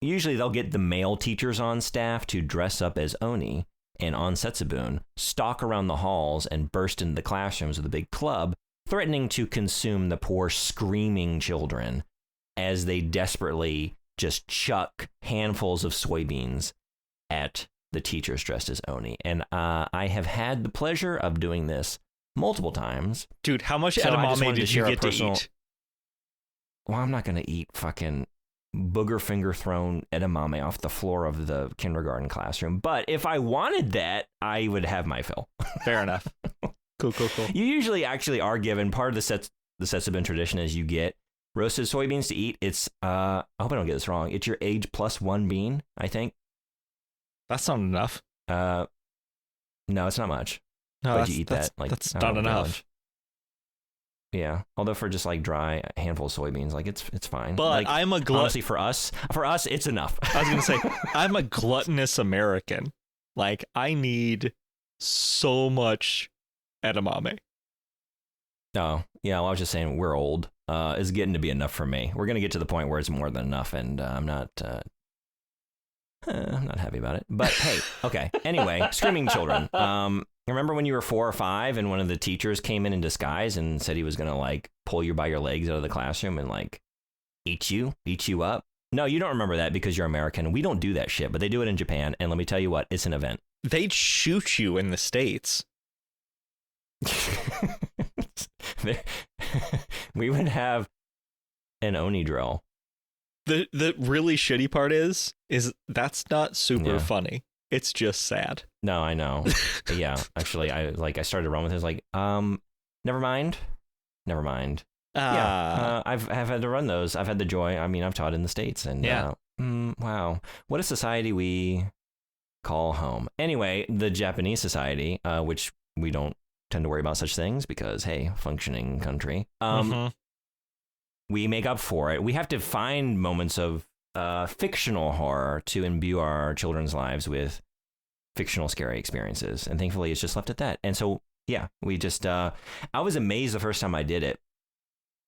S2: usually they'll get the male teachers on staff to dress up as Oni and on Setsubun stalk around the halls and burst into the classrooms with a big club, threatening to consume the poor screaming children as they desperately just chuck handfuls of soybeans at the teachers dressed as Oni. And I have had the pleasure of doing this multiple times.
S1: Dude, how much edamame did you get to eat?
S2: Well, I'm not going to eat fucking booger finger thrown edamame off the floor of the kindergarten classroom. But if I wanted that, I would have my fill.
S1: Fair enough. Cool.
S2: You usually actually are given, part of the Setsubun tradition is you get roasted soybeans to eat. It's, I hope I don't get this wrong, it's your age plus one bean, I think.
S1: That's not enough.
S2: No, it's not much.
S1: No,
S2: but you eat that. Like,
S1: that's not enough.
S2: Yeah, although for just like dry handful of soybeans, like it's fine.
S1: But
S2: like,
S1: I'm a
S2: honestly, for us, it's enough.
S1: I was gonna say I'm a gluttonous American. Like, I need so much edamame.
S2: Oh, yeah. Well, I was just saying we're old. It's getting to be enough for me. We're gonna get to the point where it's more than enough, and I'm not happy about it. But hey, okay. Anyway, screaming children. Remember when you were 4 or 5 and one of the teachers came in disguise and said he was going to like pull you by your legs out of the classroom and like eat you up? No, you don't remember that because you're American. We don't do that shit, but they do it in Japan. And let me tell you what, it's an event.
S1: They'd shoot you in the States.
S2: We would have an Oni drill.
S1: The really shitty part is that's not super funny. It's just sad.
S2: No, I know. Yeah, actually, I started to run with it. I was like, never mind. I've had to run those. I've had the joy. I mean, I've taught in the States, and wow, what a society we call home. Anyway, the Japanese society, which we don't tend to worry about such things because, hey, functioning country. We make up for it. We have to find moments of fictional horror to imbue our children's lives with fictional scary experiences, and thankfully it's just left at that. And so we just I was amazed the first time I did it.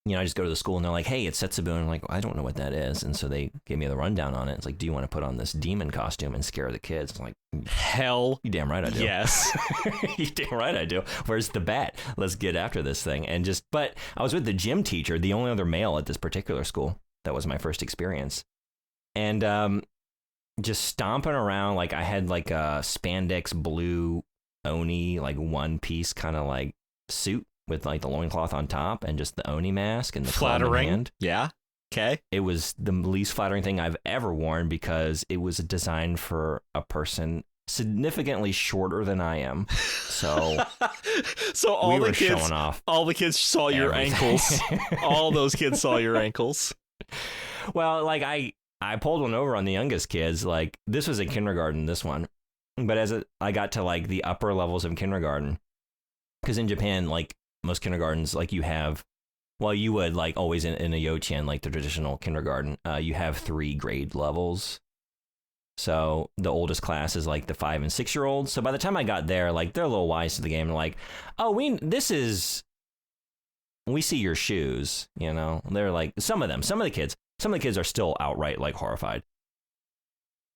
S2: I just go to the school and they're like, hey, it's Setsubun. I'm like, I don't know what that is. And so they gave me the rundown on it. It's like, do you want to put on this demon costume and scare the kids? I'm like,
S1: hell,
S2: you damn right I do.
S1: Yes.
S2: You damn right I do. Where's the bat? Let's get after this thing. But I was with the gym teacher, the only other male at this particular school. That was my first experience. And just stomping around, like I had like a spandex blue Oni like one piece kind of like suit with like the loincloth on top and just the Oni mask and the club in hand.
S1: Yeah. Okay.
S2: It was the least flattering thing I've ever worn because it was designed for a person significantly shorter than I am. So
S1: so all
S2: we
S1: the kids
S2: showing off.
S1: All the kids saw your ankles. All those kids saw your ankles.
S2: Well, like I pulled one over on the youngest kids. Like this was in kindergarten, this one. But as I got to like the upper levels of kindergarten, because in Japan, like most kindergartens, like you have, well, you would like always in a Yochien, like the traditional kindergarten, you have 3 grade levels. So the oldest class is like the 5 and 6 year olds. So by the time I got there, like they're a little wise to the game. They're like, oh, we see your shoes, you know. They're like some of the kids are still outright like horrified.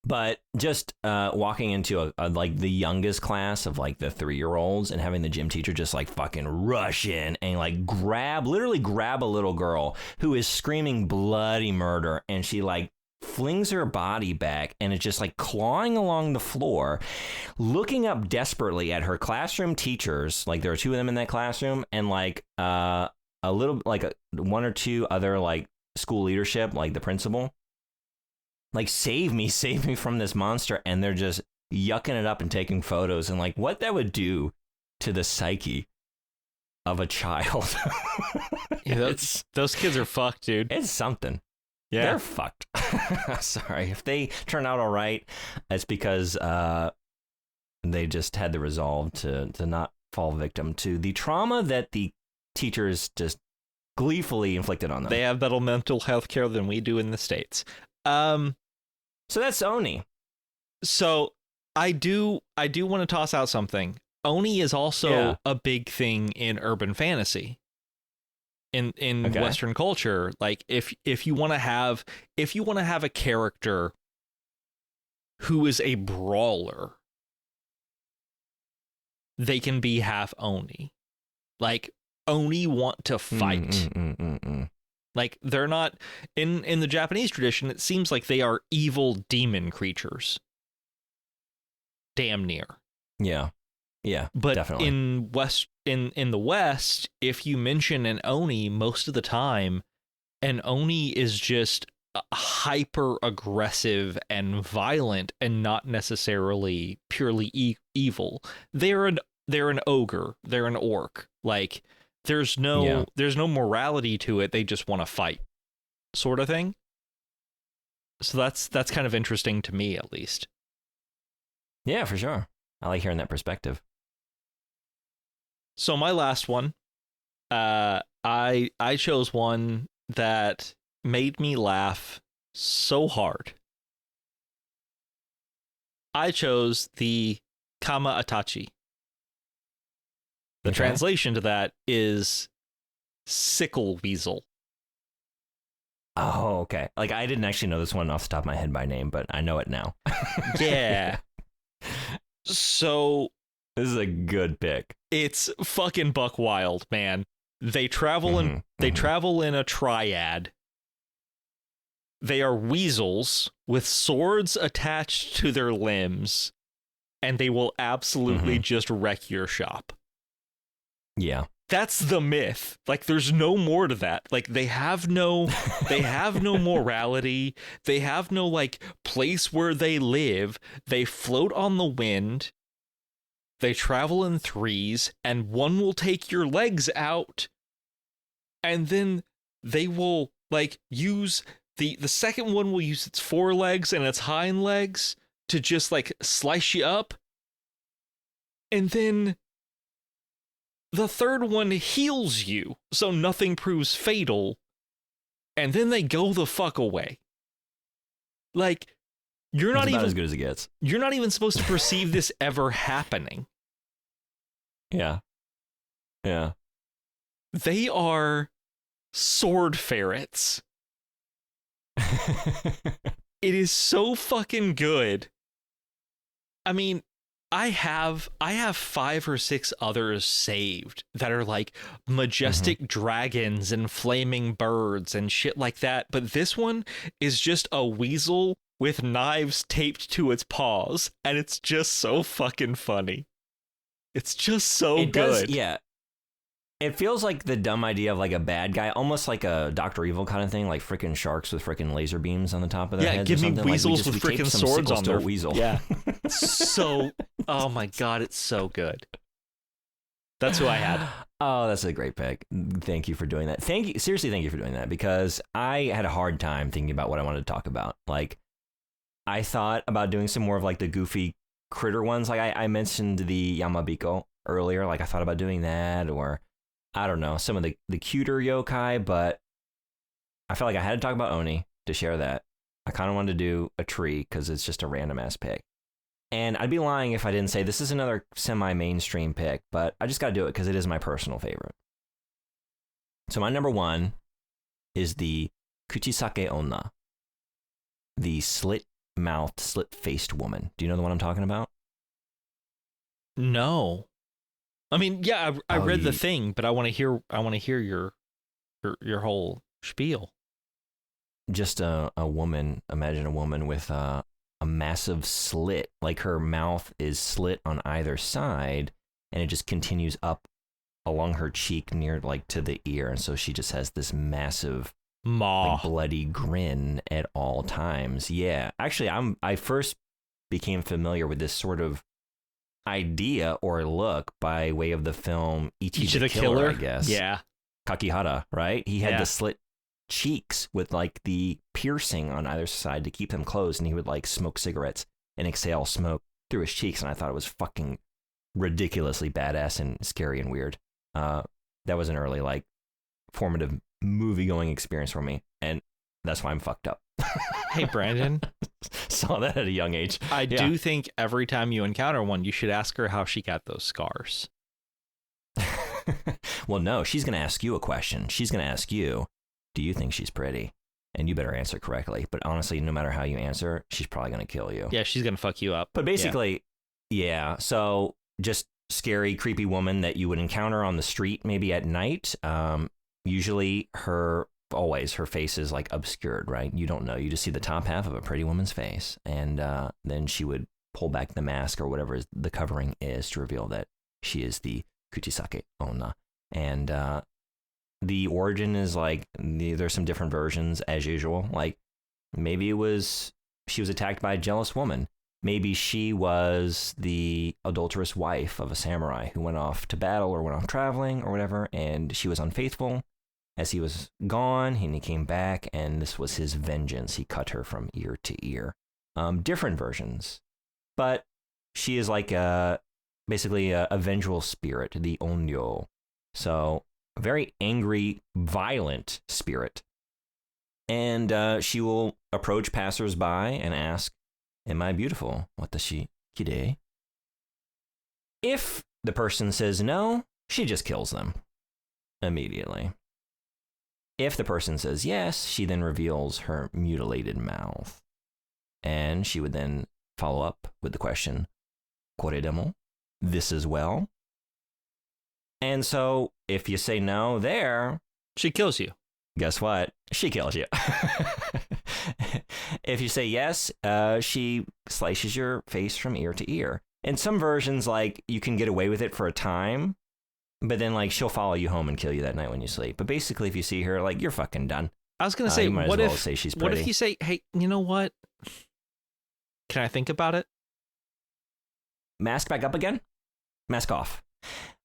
S2: But just walking into a like the youngest class of like the 3-year-olds and having the gym teacher just like fucking rush in and like literally grab a little girl who is screaming bloody murder, and she like flings her body back and is just like clawing along the floor, looking up desperately at her classroom teachers. Like there are 2 of them in that classroom, and like a little like 1 or 2 other like school leadership, like the principal. Like, save me from this monster. And they're just yucking it up and taking photos, and like what that would do to the psyche of a child.
S1: Yeah, those kids are fucked, dude.
S2: It's something. Yeah. They're fucked. Sorry. If they turn out all right, it's because they just had the resolve to not fall victim to the trauma that the teachers just gleefully inflicted on them.
S1: They have better mental health care than we do in the States.
S2: So that's Oni.
S1: So I do want to toss out something. Oni is also a big thing in urban fantasy. In Western culture, like if you want to have a character who is a brawler, they can be half Oni. Like Oni want to fight. Like they're not in the Japanese tradition. It seems like they are evil demon creatures. Damn near.
S2: Yeah,
S1: but
S2: definitely.
S1: In the West, if you mention an Oni, most of the time, an Oni is just hyper aggressive and violent, and not necessarily purely evil. They're an ogre. They're an orc. Like. There's no morality to it. They just want to fight, sort of thing. So that's kind of interesting to me, at least.
S2: Yeah, for sure. I like hearing that perspective.
S1: So my last one, I chose one that made me laugh so hard. I chose the Kama Atachi. The translation to that is sickle weasel.
S2: Oh, okay. Like I didn't actually know this one off the top of my head by name, but I know it now.
S1: Yeah. So
S2: this is a good pick.
S1: It's fucking buck wild, man. They travel travel in a triad. They are weasels with swords attached to their limbs, and they will absolutely just wreck your shop.
S2: Yeah.
S1: That's the myth. Like there's no more to that. Like they have no morality. They have no like place where they live. They float on the wind. They travel in threes, and one will take your legs out, and then they will like use the second one will use its forelegs and its hind legs to just like slice you up. And then the third one heals you, so nothing proves fatal, and then they go the fuck away. Like, you're not even
S2: as good as it gets.
S1: You're not even supposed to perceive this ever happening.
S2: Yeah. Yeah.
S1: They are sword ferrets. It is so fucking good. I mean, I have 5 or 6 others saved that are like majestic dragons and flaming birds and shit like that. But this one is just a weasel with knives taped to its paws. And it's just so fucking funny. It's just so
S2: it
S1: good.
S2: does, yeah. It feels like the dumb idea of like a bad guy, almost like a Dr. Evil kind of thing, like frickin' sharks with frickin' laser beams on the top of their heads.
S1: Give
S2: or
S1: me
S2: something.
S1: weasels
S2: like
S1: with frickin' swords on their
S2: weasel.
S1: Yeah. So, oh my God, it's so good. That's who I had.
S2: Oh, that's a great pick. Thank you for doing that. Seriously, thank you for doing that, because I had a hard time thinking about what I wanted to talk about. Like, I thought about doing some more of like the goofy critter ones. Like I mentioned the Yamabiko earlier. Like I thought about doing that, or I don't know, some of the cuter yokai, but I felt like I had to talk about Oni to share that. I kind of wanted to do a tree because it's just a random ass pick. And I'd be lying if I didn't say this is another semi-mainstream pick, but I just got to do it because it is my personal favorite. So my number one is the Kuchisake Onna, the slit-mouthed, slit-faced woman. Do you know the one I'm talking about?
S1: No. I mean, yeah, I read the thing, but I want to hear your whole spiel.
S2: Just a woman. Imagine a woman with a massive slit, like her mouth is slit on either side, and it just continues up along her cheek near like to the ear, and so she just has this massive like, bloody grin at all times. Yeah, actually, I first became familiar with this sort of idea or look by way of the film Ichi the Killer, I guess.
S1: Yeah.
S2: Kakihara, right? He had the slit cheeks with like the piercing on either side to keep them closed, and he would like smoke cigarettes and exhale smoke through his cheeks, and I thought it was fucking ridiculously badass and scary and weird. That was an early like formative movie going experience for me, and that's why I'm fucked up.
S1: Hey, Brandon.
S2: Saw that at a young age.
S1: I do think every time you encounter one, you should ask her how she got those scars.
S2: Well, no, she's going to ask you a question. She's going to ask you, do you think she's pretty? And you better answer correctly. But honestly, no matter how you answer, she's probably going to kill you.
S1: Yeah, she's going to fuck you up.
S2: But basically, yeah. So just scary, creepy woman that you would encounter on the street, maybe at night. Usually her face is like obscured, right? You don't know. You just see the top half of a pretty woman's face. And then she would pull back the mask or whatever the covering is to reveal that she is the Kuchisake Onna. And the origin is like, there's some different versions as usual. Like maybe she was attacked by a jealous woman. Maybe she was the adulterous wife of a samurai who went off to battle or went off traveling or whatever, and she was unfaithful. As he was gone, and he came back, and this was his vengeance. He cut her from ear to ear. Different versions. But she is like basically a vengeful spirit, the Onryo. So a very angry, violent spirit. And she will approach passersby and ask, am I beautiful? Watashi kirei? If the person says no, she just kills them immediately. If the person says yes, she then reveals her mutilated mouth. And she would then follow up with the question, kore demo? This as well? And so if you say no there,
S1: she kills you.
S2: Guess what? She kills you. If you say yes, she slices your face from ear to ear. In some versions, like, you can get away with it for a time, but then, like, she'll follow you home and kill you that night when you sleep. But basically, if you see her, like, you're fucking done.
S1: I was going to say,
S2: what if
S1: you say, hey, you know what? Can I think about it?
S2: Mask back up again? Mask off.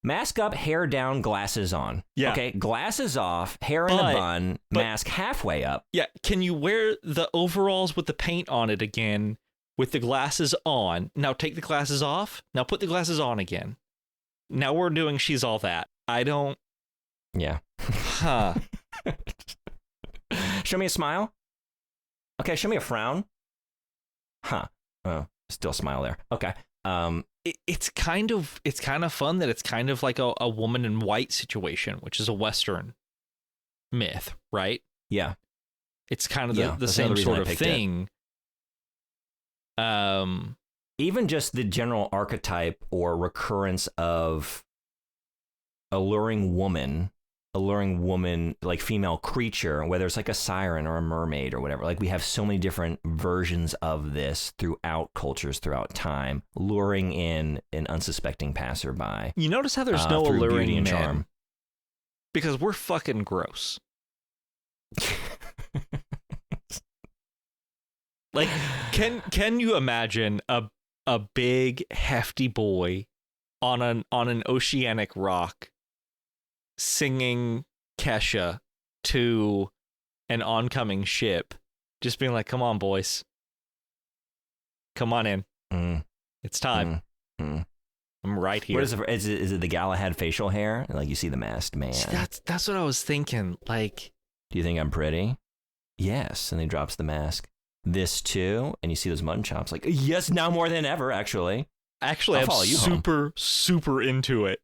S2: Mask up, hair down, glasses on.
S1: Yeah.
S2: Okay, glasses off, hair in a bun, mask halfway up.
S1: Yeah, can you wear the overalls with the paint on it again with the glasses on? Now take the glasses off. Now put the glasses on again. Now we're doing She's All That. I don't...
S2: Yeah.
S1: Huh.
S2: Show me a smile. Okay, show me a frown. Huh. Oh, still smile there. Okay.
S1: It's kind of fun that it's kind of like a woman in white situation, which is a Western myth, right?
S2: Yeah.
S1: It's kind of the same sort of thing.
S2: Even just the general archetype or recurrence of alluring woman, alluring woman, like female creature, whether it's like a siren or a mermaid or whatever. Like we have so many different versions of this throughout cultures, throughout time, luring in an unsuspecting passerby.
S1: You notice how there's no
S2: through
S1: alluring
S2: beauty and
S1: men?
S2: charm.
S1: Because we're fucking gross. Like, can you imagine a big hefty boy on an oceanic rock singing Kesha to an oncoming ship, just being like, "Come on, boys, come on in, it's time. I'm right here."
S2: What is it the Galahad facial hair? Like you see the masked man.
S1: See, that's what I was thinking. Like,
S2: do you think I'm pretty? Yes. And he drops the mask. This too, and you see those mutton chops. Like, yes, now more than ever. Actually, I'm super into it.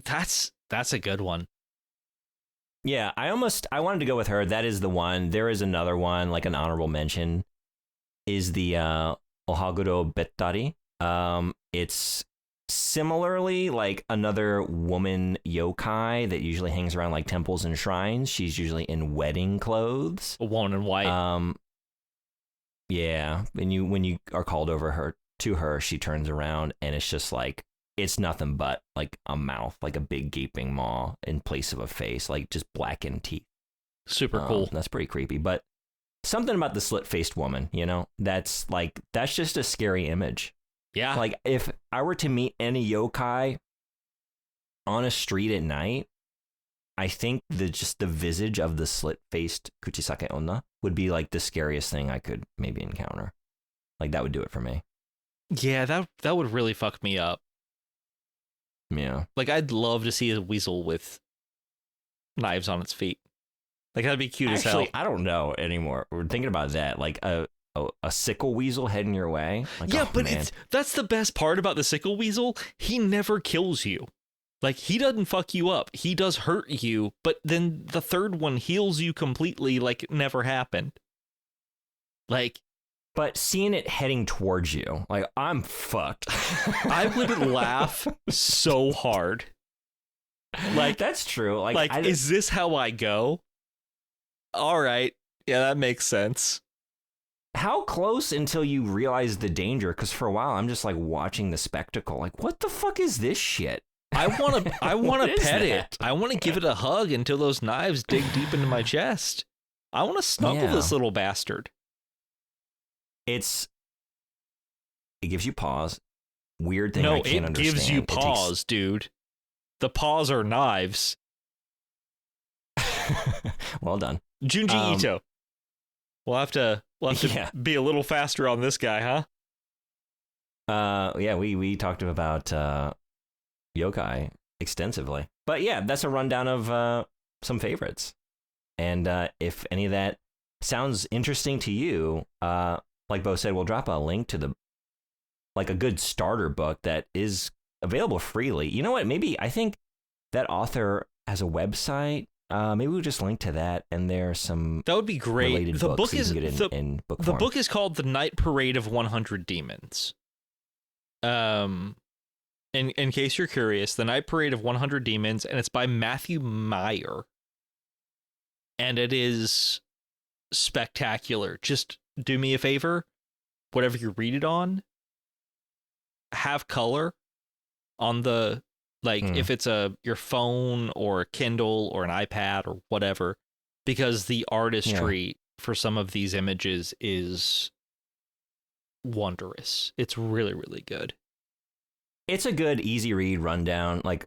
S2: That's a good one. Yeah, I wanted to go with her. That is the one. There is another one, like an honorable mention, is the Ohaguro Bettari. It's similarly like another woman yokai that usually hangs around like temples and shrines. She's usually in wedding clothes.
S1: A woman in white.
S2: Yeah. When you are called over to her, she turns around and it's just like, it's nothing but like a mouth, like a big gaping maw in place of a face, like just blackened teeth.
S1: Super cool.
S2: That's pretty creepy. But something about the slit-faced woman, that's just a scary image.
S1: Yeah.
S2: Like if I were to meet any yokai on a street at night, I think the visage of the slit-faced Kuchisake Onna would be like the scariest thing I could maybe encounter. Like that would do it for me.
S1: Yeah, that would really fuck me up.
S2: Yeah.
S1: Like I'd love to see a weasel with knives on its feet. Like that'd be cute as hell.
S2: I don't know anymore. We're thinking about that. Like a sickle weasel heading your way. Like,
S1: yeah, but
S2: man.
S1: that's the best part about the sickle weasel. He never kills you. Like he doesn't fuck you up. He does hurt you, but then the third one heals you completely like it never happened. Like,
S2: but seeing it heading towards you, like I'm fucked.
S1: I would laugh so hard. Like
S2: that's true. Like
S1: is this how I go? All right. Yeah, that makes sense.
S2: How close until you realize the danger? Because for a while, I'm just like watching the spectacle. Like, what the fuck is this shit?
S1: I want to pet it. I want to give it a hug until those knives dig deep into my chest. I want to snuggle this little bastard.
S2: It gives you paws. Weird thing I can't understand.
S1: No, it gives you paws, dude. The paws are knives.
S2: Well done.
S1: Junji Ito. We'll have to be a little faster on this guy,
S2: huh? Yeah, we talked about yokai extensively. But yeah, that's a rundown of some favorites. And if any of that sounds interesting to you, like Bo said, we'll drop a link to a good starter book that is available freely. You know what? Maybe I think that author has a website. Maybe we'll just link to that, and there's some
S1: that would be great.
S2: Related
S1: The
S2: books
S1: book is
S2: in book form.
S1: The book is called The Night Parade of 100 Demons. In case you're curious, The Night Parade of 100 Demons, and it's by Matthew Meyer, and it is spectacular. Just do me a favor, whatever you read it on, have color on the. If it's your phone or a Kindle or an iPad or whatever, because the artistry for some of these images is wondrous. It's really, really good.
S2: It's a good, easy read rundown, like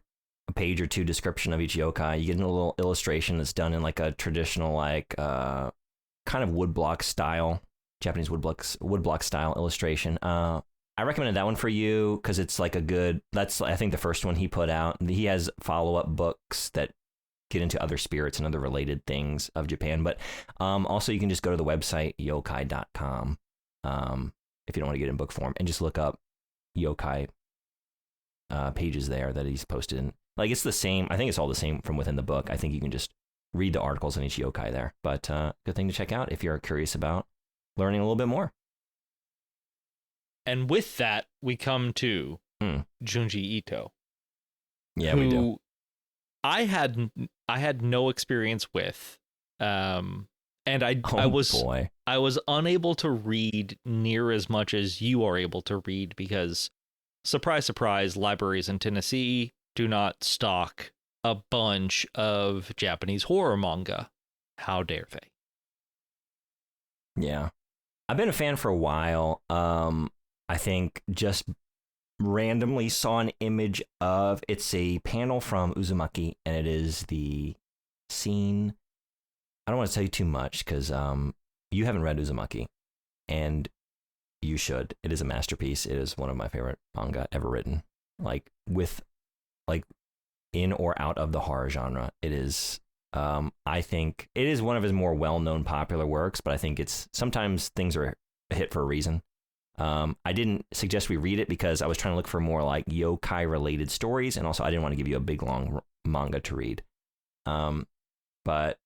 S2: a page or two description of each yokai. You get a little illustration that's done in like a traditional, kind of woodblock style, Japanese woodblock style illustration. I recommended that one for you because it's like that's I think the first one he put out. He has follow-up books that get into other spirits and other related things of Japan. But also you can just go to the website yokai.com if you don't want to get in book form and just look up yokai pages there that he's posted in. Like it's the same. I think it's all the same from within the book. I think you can just read the articles on each yokai there. But good thing to check out if you're curious about learning a little bit more.
S1: And with that, we come to Junji Ito.
S2: Yeah,
S1: who
S2: we do.
S1: I had no experience with, and I
S2: Oh,
S1: was
S2: boy.
S1: I was unable to read near as much as you are able to read because, surprise, surprise, libraries in Tennessee do not stock a bunch of Japanese horror manga. How dare they?
S2: Yeah. I've been a fan for a while. I think just randomly saw an image of it's a panel from Uzumaki, and it is the scene. I don't want to tell you too much because you haven't read Uzumaki, and you should. It is a masterpiece. It is one of my favorite manga ever written. Like in or out of the horror genre. It is. I think it is one of his more well-known popular works, but I think it's sometimes things are a hit for a reason. I didn't suggest we read it because I was trying to look for more like yokai related stories, and also I didn't want to give you a big long manga to read. But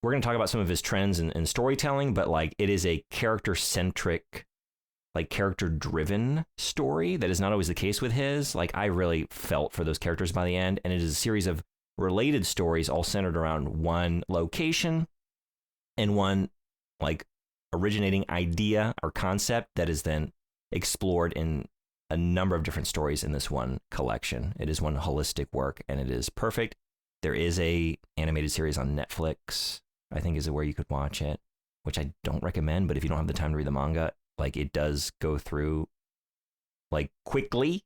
S2: we're going to talk about some of his trends in storytelling, but like it is a character centric, like character driven story that is not always the case with his. Like I really felt for those characters by the end, and it is a series of related stories all centered around one location and one like originating idea or concept that is then explored in a number of different stories in this one collection. It is one holistic work, and it is perfect. There is a animated series on Netflix, I think is where you could watch it, which I don't recommend, but if you don't have the time to read the manga, like it does go through like quickly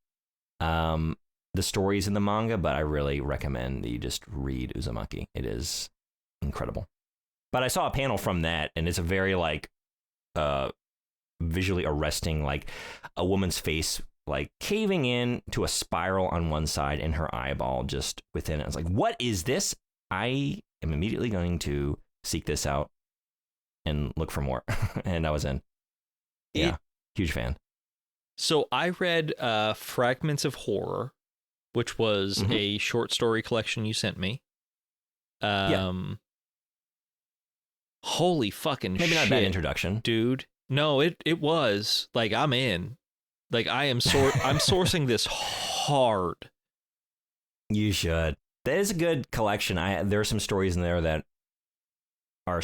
S2: the stories in the manga, but I really recommend that you just read Uzumaki. It is incredible. But I saw a panel from that, and it's a very like visually arresting, like a woman's face like caving in to a spiral on one side and her eyeball just within it. I was like, what is this? I am immediately going to seek this out and look for more. And I was in. Yeah, huge fan.
S1: So I read Fragments of Horror, which was a short story collection you sent me. Holy fucking shit.
S2: Maybe not a bad introduction.
S1: Dude. No, it was. Like, I'm in. Like, I'm sourcing this hard.
S2: You should. That is a good collection. There are some stories in there that are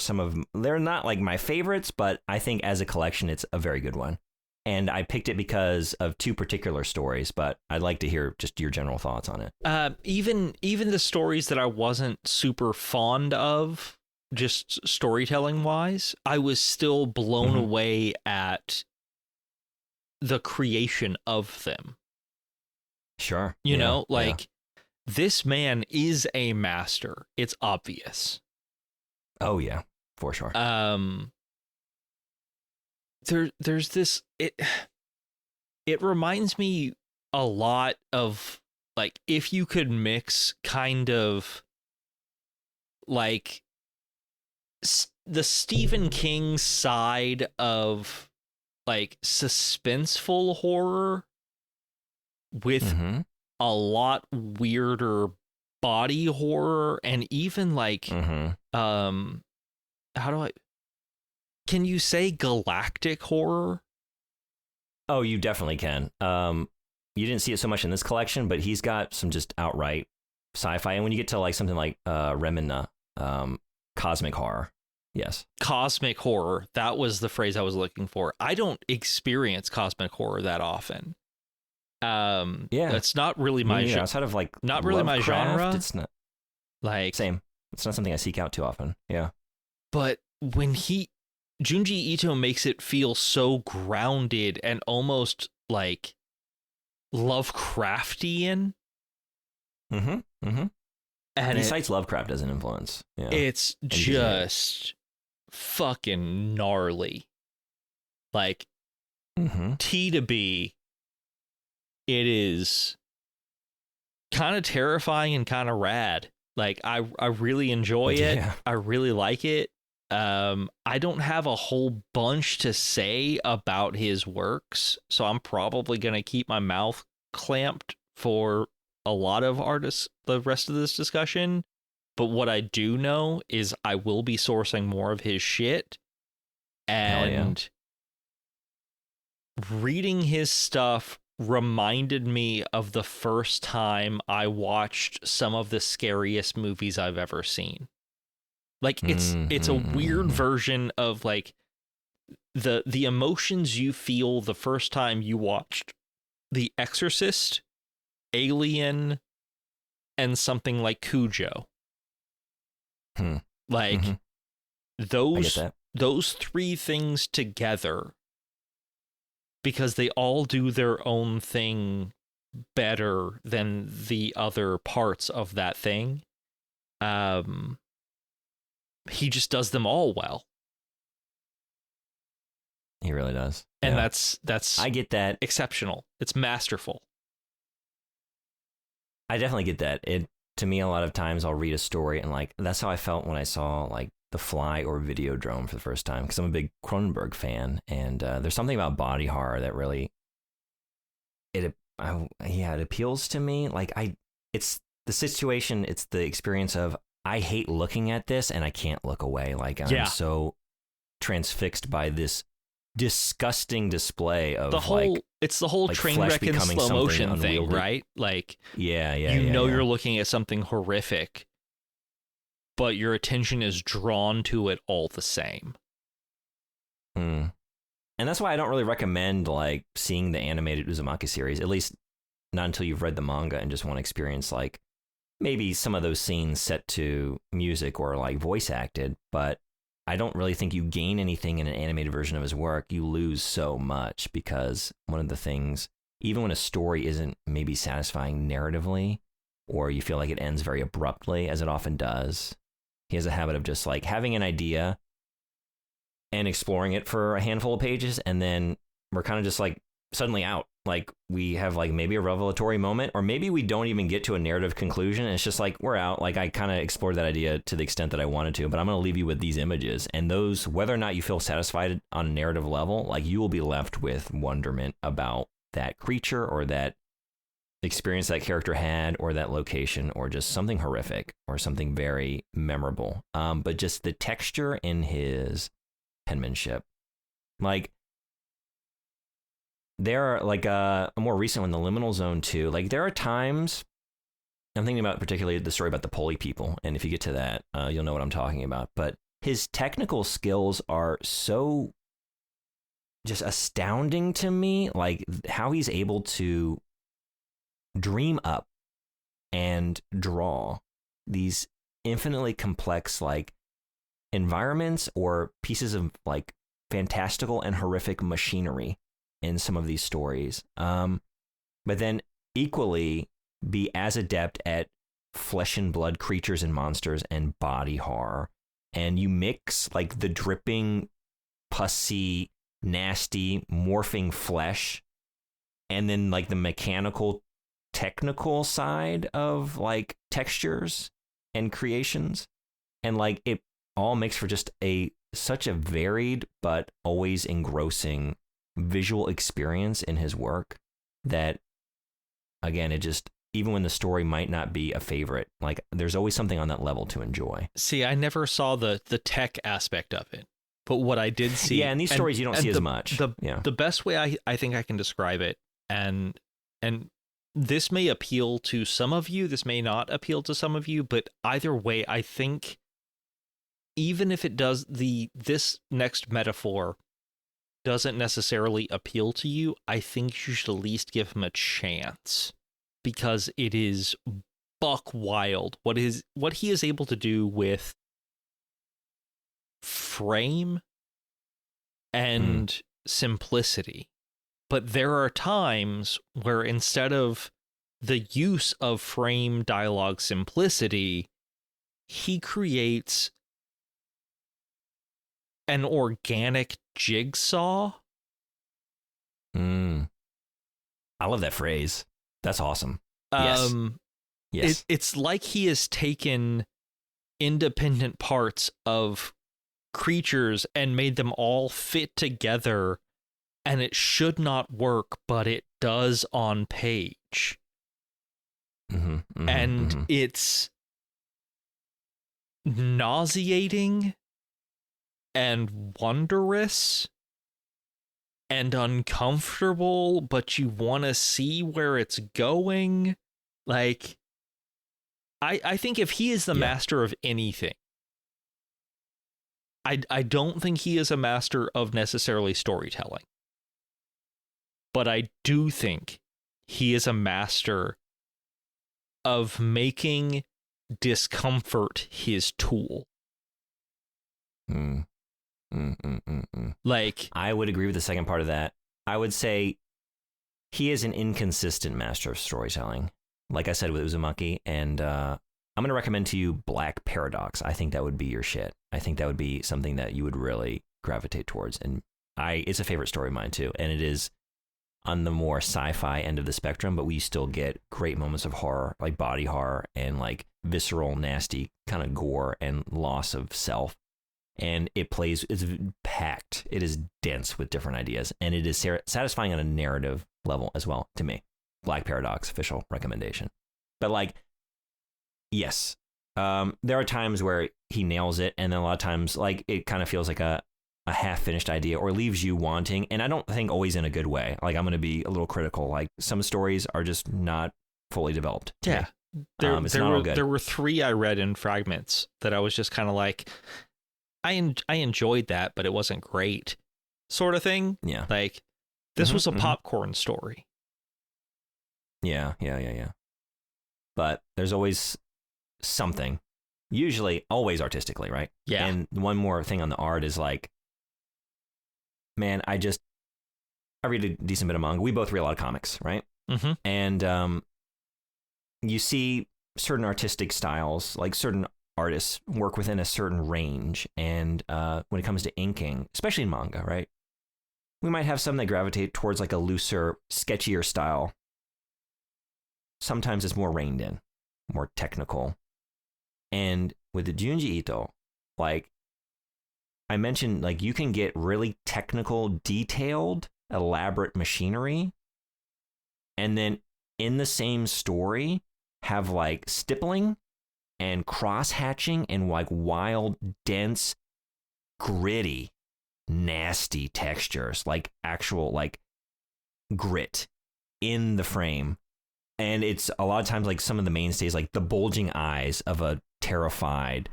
S2: they're not like my favorites, but I think as a collection, it's a very good one. And I picked it because of two particular stories, but I'd like to hear just your general thoughts on it.
S1: Even the stories that I wasn't super fond of, just storytelling wise, I was still blown away at the creation of them.
S2: Sure.
S1: You know, like this man is a master. It's obvious.
S2: Oh yeah, for sure.
S1: There's this, it reminds me a lot of like if you could mix kind of like the Stephen King side of like suspenseful horror with a lot weirder body horror, and even like can you say galactic horror?
S2: Oh, you definitely can. You didn't see it so much in this collection, but he's got some just outright sci-fi. And when you get to like something like Remina, cosmic horror. Yes.
S1: Cosmic horror. That was the phrase I was looking for. I don't experience cosmic horror that often. It's not really my genre.
S2: Outside of like
S1: not really my genre.
S2: It's not
S1: like
S2: same. It's not something I seek out too often. Yeah.
S1: But when Junji Ito makes it feel so grounded and almost like Lovecraftian. And
S2: he cites Lovecraft as an influence. Yeah.
S1: It's just fucking gnarly. Like T to B, it is kind of terrifying and kind of rad. Like I really enjoy it.
S2: Yeah.
S1: I really like it. I don't have a whole bunch to say about his works, so I'm probably going to keep my mouth clamped for a lot of the rest of this discussion. But what I do know is I will be sourcing more of his shit, and reading his stuff reminded me of the first time I watched some of the scariest movies I've ever seen. Like it's a weird version of like the emotions you feel the first time you watched The Exorcist, Alien, and something like Cujo. Like those three things together, because they all do their own thing better than the other parts of that thing. He just does them all well.
S2: He really does.
S1: And that's
S2: I get that.
S1: Exceptional. It's masterful.
S2: I definitely get that. To me, a lot of times I'll read a story and like, that's how I felt when I saw like The Fly or Videodrome for the first time, because I'm a big Cronenberg fan, and there's something about body horror that really it appeals to me. Like it's the situation, it's the experience of I hate looking at this and I can't look away. Like I'm so transfixed by this disgusting display of
S1: it's the whole train wreck in slow motion thing, right? Like you're looking at something horrific, but your attention is drawn to it all the same.
S2: And that's why I don't really recommend like seeing the animated Uzumaki series, at least not until you've read the manga and just want to experience like maybe some of those scenes set to music or like voice acted. But I don't really think you gain anything in an animated version of his work. You lose so much, because one of the things, even when a story isn't maybe satisfying narratively, or you feel like it ends very abruptly, as it often does, he has a habit of just like having an idea and exploring it for a handful of pages, and then we're kind of just like suddenly out. Like we have like maybe a revelatory moment, or maybe we don't even get to a narrative conclusion. And it's just like, we're out. Like I kind of explored that idea to the extent that I wanted to, but I'm going to leave you with these images, and those, whether or not you feel satisfied on a narrative level, like you will be left with wonderment about that creature or that experience that character had, or that location, or just something horrific or something very memorable. But just the texture in his penmanship, like there are like a more recent one, the Liminal Zone 2. Like there are times I'm thinking about particularly the story about the Poli people, and if you get to that, you'll know what I'm talking about. But his technical skills are so just astounding to me, like how he's able to dream up and draw these infinitely complex like environments or pieces of like fantastical and horrific machinery in some of these stories, but then equally be as adept at flesh and blood creatures and monsters and body horror. And you mix like the dripping, pussy, nasty, morphing flesh, and then like the mechanical, technical side of like textures and creations, and like it all makes for just such a varied but always engrossing visual experience in his work that, again, it just, even when the story might not be a favorite, like there's always something on that level to enjoy.
S1: See, I never saw the tech aspect of it, but what I did see,
S2: in these stories you don't see as much.
S1: The best way I think I can describe it, and this may appeal to some of you, this may not appeal to some of you, but either way, I think even if it does, this next metaphor doesn't necessarily appeal to you, I think you should at least give him a chance, because it is buck wild what he is able to do with frame and simplicity. But there are times where instead of the use of frame dialogue simplicity, he creates an organic jigsaw.
S2: I love that phrase. That's awesome. Yes.
S1: It's like he has taken independent parts of creatures and made them all fit together, and it should not work, but it does on page. It's nauseating and wondrous and uncomfortable, but you want to see where it's going. Like, I think if he is the master of anything, I don't think he is a master of necessarily storytelling. But I do think he is a master of making discomfort his tool. Like, I
S2: would agree with the second part of that. I would say he is an inconsistent master of storytelling. Like I said with Uzumaki, and I'm going to recommend to you Black Paradox. I think that would be your shit. I think that would be something that you would really gravitate towards. And it's a favorite story of mine too. And it is on the more sci-fi end of the spectrum, but we still get great moments of horror, like body horror and like visceral, nasty kind of gore and loss of self. And it's packed. It is dense with different ideas. And it is satisfying on a narrative level as well to me. Black Paradox, official recommendation. But like, yes, there are times where he nails it. And then a lot of times, like, it kind of feels like a half-finished idea or leaves you wanting. And I don't think always in a good way. Like, I'm going to be a little critical. Like, some stories are just not fully developed.
S1: Yeah. There were 3 I read in fragments that I was just kind of like, I enjoyed that, but it wasn't great, sort of thing.
S2: Yeah.
S1: Like, this was a popcorn story.
S2: Yeah. But there's always something, usually always artistically, right?
S1: Yeah.
S2: And one more thing on the art is like, man, I read a decent bit of manga. We both read a lot of comics, right?
S1: Mm-hmm.
S2: And you see certain artistic styles, like certain artists work within a certain range. And when it comes to inking, especially in manga, right? We might have some that gravitate towards like a looser, sketchier style. Sometimes it's more reined in, more technical. And with the Junji Ito, like I mentioned, like you can get really technical, detailed, elaborate machinery. And then in the same story, have like stippling and cross hatching and like wild, dense, gritty, nasty textures, like actual like grit in the frame. And it's a lot of times like some of the mainstays, like the bulging eyes of a terrified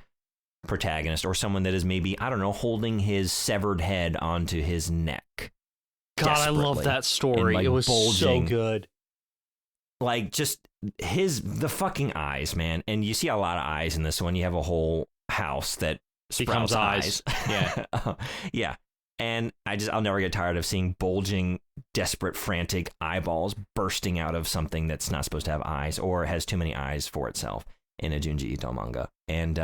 S2: protagonist or someone that is maybe, I don't know, holding his severed head onto his neck.
S1: God, I love that story. Like, it was bulging, so good.
S2: Like just the fucking eyes, man. And you see a lot of eyes in this one. You have a whole house that sprouts eyes.
S1: Yeah.
S2: Yeah. And I'll never get tired of seeing bulging, desperate, frantic eyeballs bursting out of something that's not supposed to have eyes or has too many eyes for itself in a Junji Ito manga. And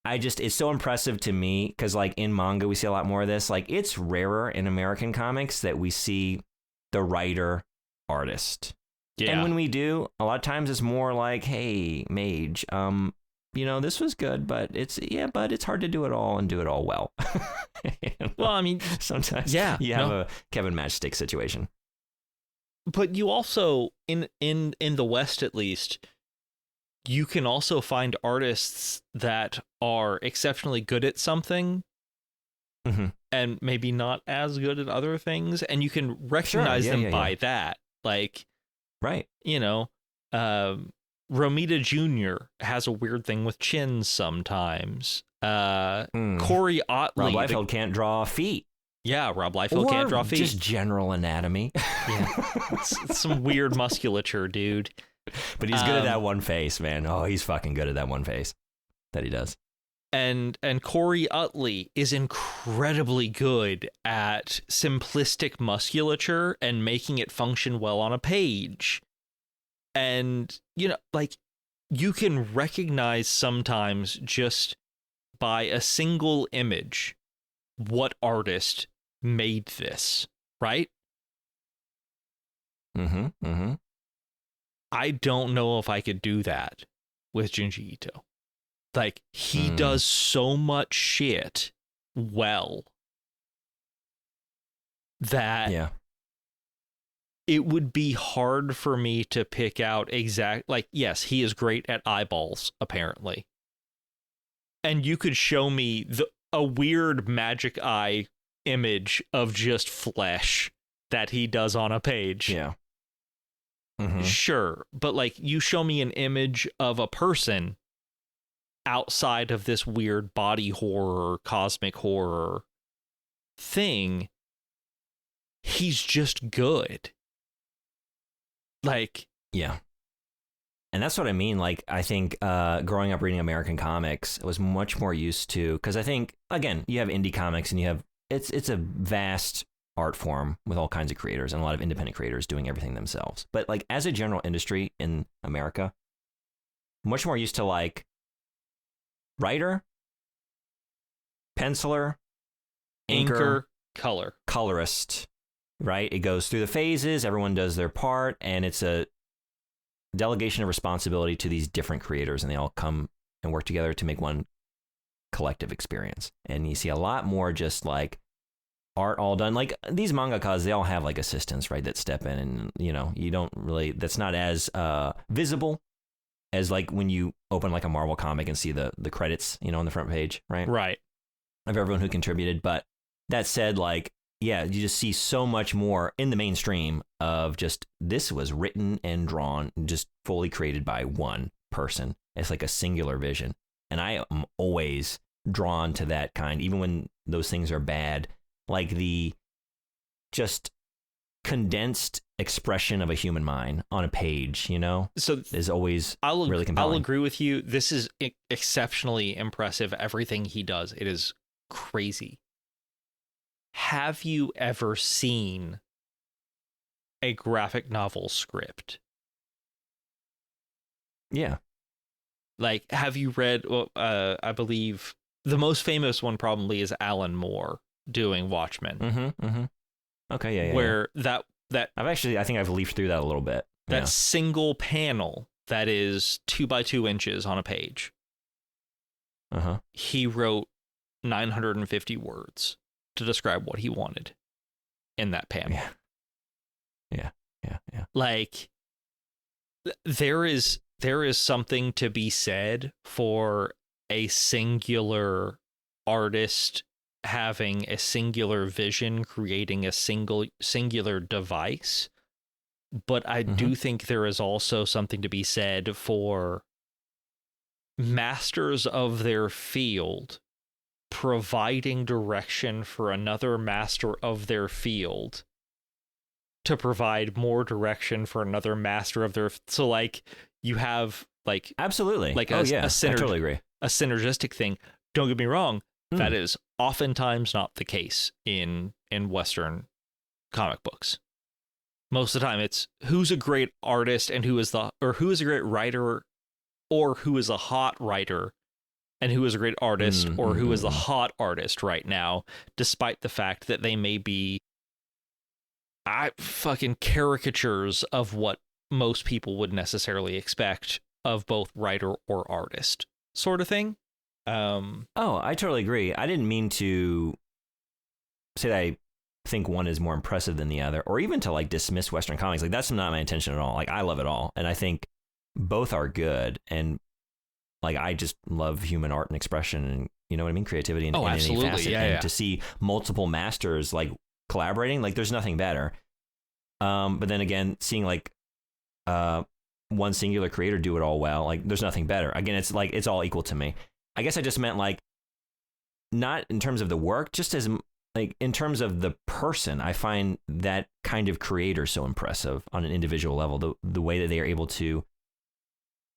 S2: it's so impressive to me because like in manga, we see a lot more of this. Like it's rarer in American comics that we see the writer artist. Yeah. And when we do, a lot of times it's more like, hey, mage, this was good, but it's hard to do it all and do it all well.
S1: Well, I mean,
S2: sometimes you have a Kevin Matchstick situation.
S1: But you also, in the West at least, you can also find artists that are exceptionally good at something and maybe not as good at other things. And you can recognize them by that. Like,
S2: right.
S1: Romita Jr. has a weird thing with chins sometimes. Corey Otley.
S2: Rob Liefeld can't draw feet.
S1: Yeah, Rob Liefeld can't draw feet.
S2: Just general anatomy.
S1: Yeah. It's some weird musculature, dude.
S2: But he's good at that one face, man. Oh, he's fucking good at that one face that he does.
S1: And Corey Utley is incredibly good at simplistic musculature and making it function well on a page. And, like, you can recognize sometimes just by a single image what artist made this, right? I don't know if I could do that with Junji Ito. Like, he does so much shit well that it would be hard for me to pick out like, yes, he is great at eyeballs, apparently. And you could show me a weird magic eye image of just flesh that he does on a page.
S2: Yeah. Mm-hmm.
S1: Sure, but like you show me an image of a person outside of this weird body horror, cosmic horror thing, he's just good. Like,
S2: yeah. And that's what I mean. Like, I think growing up reading American comics, I was much more used to, because I think, again, you have indie comics and you have, it's a vast art form with all kinds of creators and a lot of independent creators doing everything themselves. But like as a general industry in America, much more used to like writer, penciler, inker, colorist, right? It goes through the phases, everyone does their part, and it's a delegation of responsibility to these different creators, and they all come and work together to make one collective experience. And you see a lot more just like art all done. Like these mangakas, they all have like assistants, right, that step in, and you know, you don't really, that's not as visible as like when you open like a Marvel comic and see the credits, you know, on the front page, right?
S1: Right.
S2: Of everyone who contributed. But that said, like, yeah, you just see so much more in the mainstream of just this was written and drawn, just fully created by one person. It's like a singular vision. And I am always drawn to that kind, even when those things are bad, like the just condensed expression of a human mind on a page, you know,
S1: so
S2: is always really compelling.
S1: I'll agree with you. This is exceptionally impressive. Everything he does, it is crazy. Have you ever seen a graphic novel script?
S2: Yeah.
S1: Like, have you read, I believe the most famous one probably is Alan Moore doing Watchmen.
S2: Mm-hmm, mm-hmm. Okay, yeah.
S1: Where that
S2: I think I've leafed through that a little bit.
S1: That single panel that is 2 by 2 inches on a page.
S2: Uh-huh.
S1: He wrote 950 words to describe what he wanted in that panel.
S2: Yeah.
S1: Like, there is something to be said for a singular artist having a singular vision, creating a singular device. But I do think there is also something to be said for masters of their field providing direction for another master of their field to provide more direction for another master of their. So like you have like
S2: absolutely
S1: like
S2: I totally agree.
S1: A synergistic thing. Don't get me wrong. That is oftentimes not the case in Western comic books. Most of the time it's who's a great artist and who is a great writer, or who is a hot writer and who is a great artist, or who is the hot artist right now, despite the fact that they may be fucking caricatures of what most people would necessarily expect of both writer or artist, sort of thing.
S2: I totally agree. I didn't mean to say that I think one is more impressive than the other, or even to like dismiss Western comics. Like that's not my intention at all. Like I love it all, and I think both are good. And like I just love human art and expression, and you know what I mean, creativity in any facet. And to see multiple masters like collaborating, like there's nothing better. But then again, seeing like one singular creator do it all well, like there's nothing better. Again, it's like it's all equal to me. I guess I just meant like not in terms of the work, just as like in terms of the person. I find that kind of creator so impressive on an individual level, the way that they are able to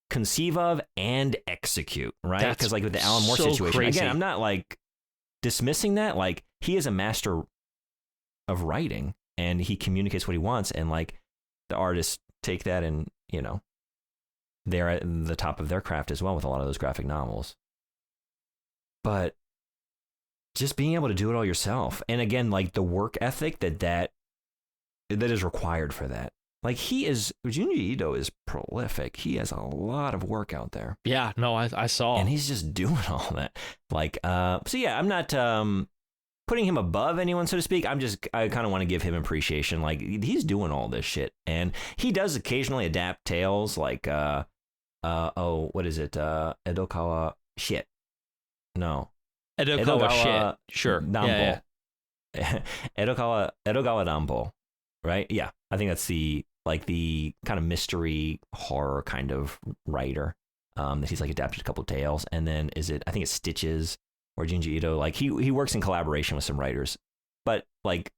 S2: conceive of and execute, right? Because like with the Alan Moore situation, crazy. Again, I'm not like dismissing that. Like he is a master of writing and he communicates what he wants, and like the artists take that and, you know, they're at the top of their craft as well with a lot of those graphic novels. But just being able to do it all yourself, and again, like the work ethic that is required for that. Like Junji Ito is prolific. He has a lot of work out there.
S1: Yeah, no, I saw.
S2: And he's just doing all that. Like, so yeah, I'm not putting him above anyone, so to speak. I kind of want to give him appreciation. Like he's doing all this shit, and he does occasionally adapt tales like, what is it? Edokawa shit. No.
S1: Edokawa shit. Sure.
S2: Nambo. Edogawa Danbo, right? Yeah, I think that's the kind of mystery horror kind of writer. That he's like adapted a couple of tales, and then I think it's Stitches or Junji Ito. Like he works in collaboration with some writers, but like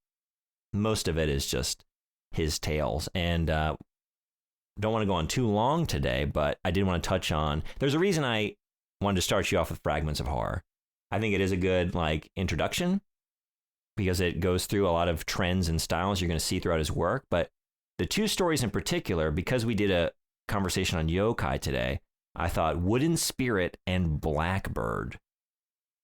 S2: most of it is just his tales. And don't want to go on too long today, but I did want to touch on. There's a reason I wanted to start you off with Fragments of Horror. I think it is a good like introduction because it goes through a lot of trends and styles you're going to see throughout his work. But the two stories in particular, because we did a conversation on Yōkai today, I thought Wooden Spirit and Blackbird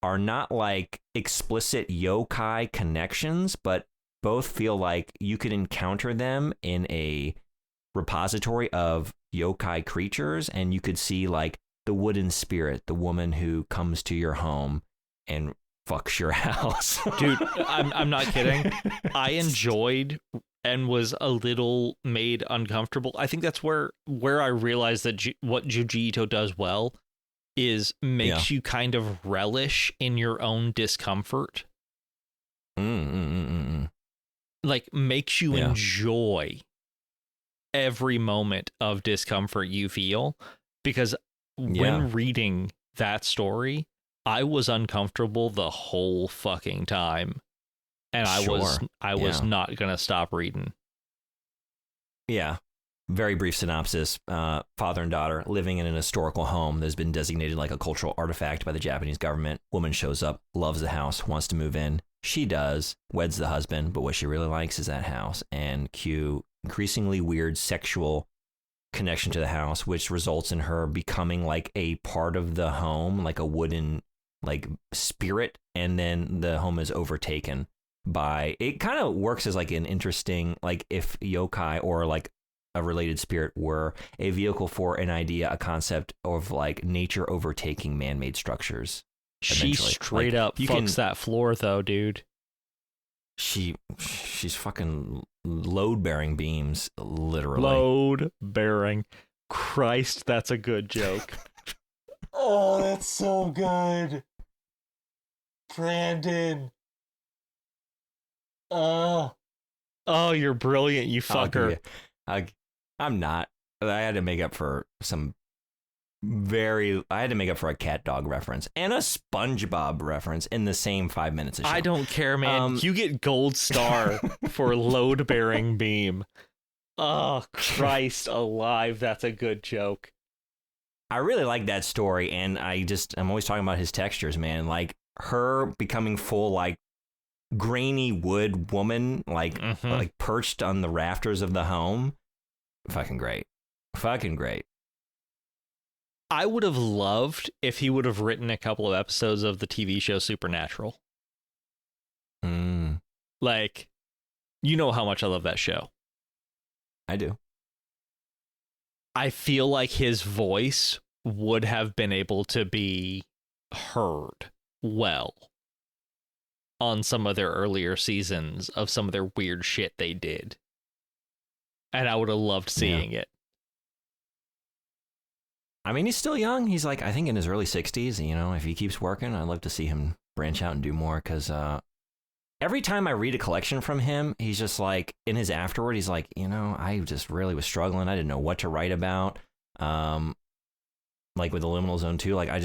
S2: are not like explicit Yōkai connections, but both feel like you could encounter them in a repository of Yōkai creatures, and you could see like the Wooden Spirit, the woman who comes to your home and fucks your house.
S1: Dude, I'm not kidding. I enjoyed and was a little made uncomfortable. I think that's where I realized that what Junji Ito does well is makes you kind of relish in your own discomfort. Like makes you enjoy every moment of discomfort you feel, because when reading that story, I was uncomfortable the whole fucking time. And I was not going to stop reading.
S2: Yeah. Very brief synopsis. Father and daughter living in an historical home that's been designated like a cultural artifact by the Japanese government. Woman shows up, loves the house, wants to move in. She does, weds the husband, but what she really likes is that house. And cue increasingly weird sexual connection to the house, which results in her becoming like a part of the home, like a wooden like spirit. And then the home is overtaken by, it kind of works as like an interesting, like if yokai or like a related spirit were a vehicle for an idea, a concept of like nature overtaking man-made structures.
S1: She straight up fucks that floor though, dude.
S2: She's fucking load-bearing beams, literally.
S1: Load-bearing. Christ, that's a good joke.
S3: Oh, that's so good. Brandon.
S1: Oh, you're brilliant, you fucker.
S2: I'm not. I had to make up for a cat dog reference and a SpongeBob reference in the same 5 minutes of show.
S1: I don't care, man. You get gold star for load-bearing beam. Oh, Christ alive. That's a good joke.
S2: I really like that story, and I'm always talking about his textures, man. Like her becoming full, like grainy wood woman, like perched on the rafters of the home. Fucking great.
S1: I would have loved if he would have written a couple of episodes of the TV show Supernatural. Like, you know how much I love that show.
S2: I do.
S1: I feel like his voice would have been able to be heard well on some of their earlier seasons of some of their weird shit they did. And I would have loved seeing it.
S2: I mean, he's still young. He's like, I think in his early 60s, you know, if he keeps working, I'd love to see him branch out and do more. Because every time I read a collection from him, he's just like, in his afterword, he's like, you know, I just really was struggling. I didn't know what to write about. Like with the Liminal Zone 2, like I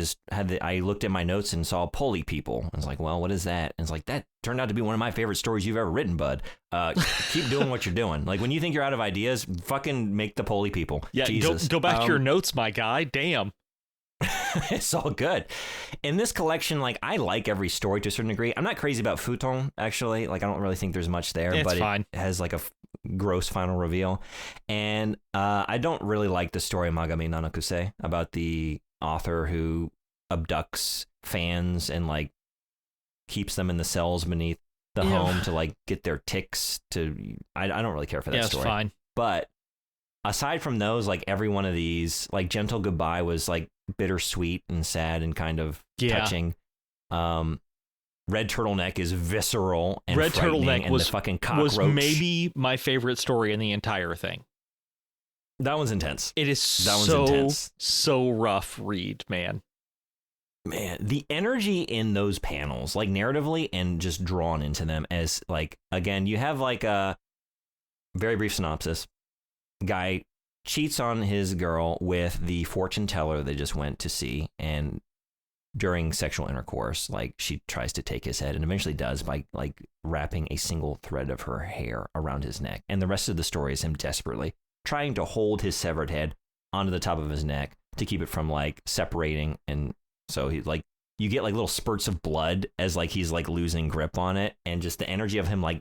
S2: looked at my notes and saw pulley people. I was like, well, what is that? And it's like, that turned out to be one of my favorite stories you've ever written, bud. Keep doing what you're doing. Like when you think you're out of ideas, fucking make the pulley people.
S1: Yeah,
S2: Jesus.
S1: Go back to your notes, my guy. Damn.
S2: It's all good. In this collection, like I like every story to a certain degree. I'm not crazy about Futon, actually. Like I don't really think there's much there, but it has like a gross final reveal. And I don't really like the story Magami Nanakuse about the author who abducts fans and like keeps them in the cells beneath the home to like get their ticks to. I don't really care for that story.
S1: It's fine.
S2: But aside from those, like every one of these, like Gentle Goodbye was like bittersweet and sad and kind of touching. Red Turtleneck is visceral and
S1: Red Turtleneck
S2: and the fucking cockroach
S1: was maybe my favorite story in the entire thing.
S2: That one's intense.
S1: It is so rough read, man.
S2: Man, the energy in those panels, like narratively and just drawn into them as like, again, you have like a very brief synopsis. Guy cheats on his girl with the fortune teller they just went to see, and during sexual intercourse, like she tries to take his head and eventually does by like wrapping a single thread of her hair around his neck. And the rest of the story is him desperately trying to hold his severed head onto the top of his neck to keep it from like separating. And so he like, you get like little spurts of blood as like he's like losing grip on it, and just the energy of him like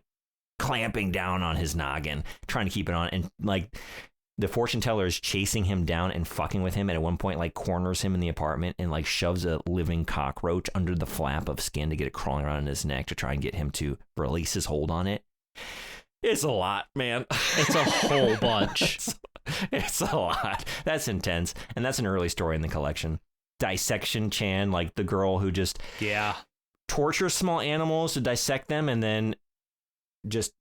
S2: clamping down on his noggin, trying to keep it on. And like the fortune teller is chasing him down and fucking with him, and at one point like corners him in the apartment and like shoves a living cockroach under the flap of skin to get it crawling around his neck to try and get him to release his hold on it. It's a lot, man.
S1: It's a whole bunch.
S2: It's a lot. That's intense. And that's an early story in the collection. Dissection Chan, like the girl who just tortures small animals to dissect them, and then just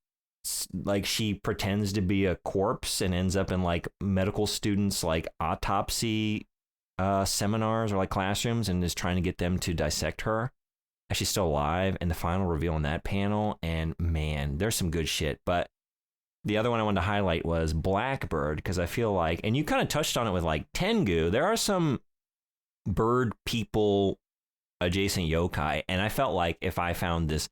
S2: like she pretends to be a corpse and ends up in like medical students like autopsy seminars or like classrooms, and is trying to get them to dissect her as she's still alive. And the final reveal in that panel, and man, there's some good shit. But the other one I wanted to highlight was Blackbird, because I feel like, and you kind of touched on it with like Tengu, there are some bird people adjacent yokai, and I felt like if I found this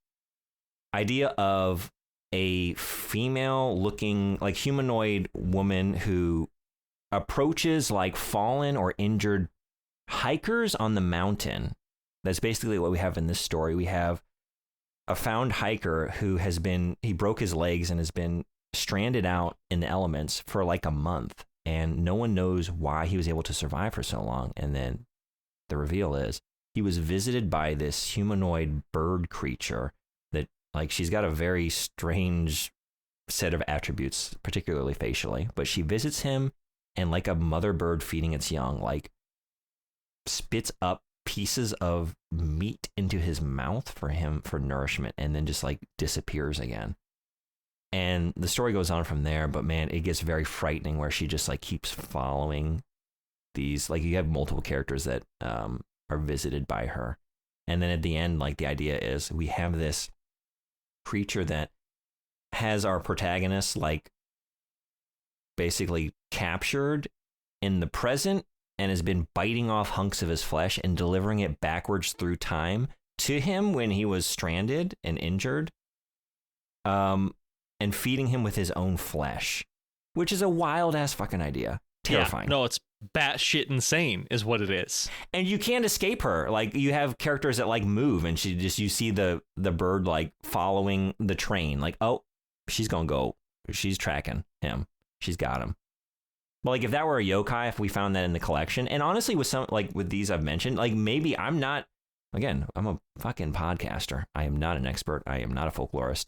S2: idea of a female looking like humanoid woman who approaches like fallen or injured hikers on the mountain, that's basically what we have in this story. We have a found hiker who he broke his legs and has been stranded out in the elements for like a month, and no one knows why he was able to survive for so long. And then the reveal is he was visited by this humanoid bird creature that, like, she's got a very strange set of attributes, particularly facially, but she visits him and, like a mother bird feeding its young, like spits up pieces of meat into his mouth for nourishment, and then just like disappears again. And the story goes on from there, but man, it gets very frightening where she just like keeps following these, like you have multiple characters that are visited by her. And then at the end, like the idea is we have this creature that has our protagonist like basically captured in the present and has been biting off hunks of his flesh and delivering it backwards through time to him when he was stranded and injured, and feeding him with his own flesh, which is a wild ass fucking idea. Terrifying.
S1: Yeah, no, it's batshit insane is what it is.
S2: And you can't escape her. Like you have characters that like move, and you see the bird like following the train, like, oh, she's gonna go, she's tracking him, she's got him. But like if that were a yokai, if we found that in the collection, and honestly with some like with these I've mentioned, like maybe I'm a fucking podcaster. I am not an expert. I am not a folklorist.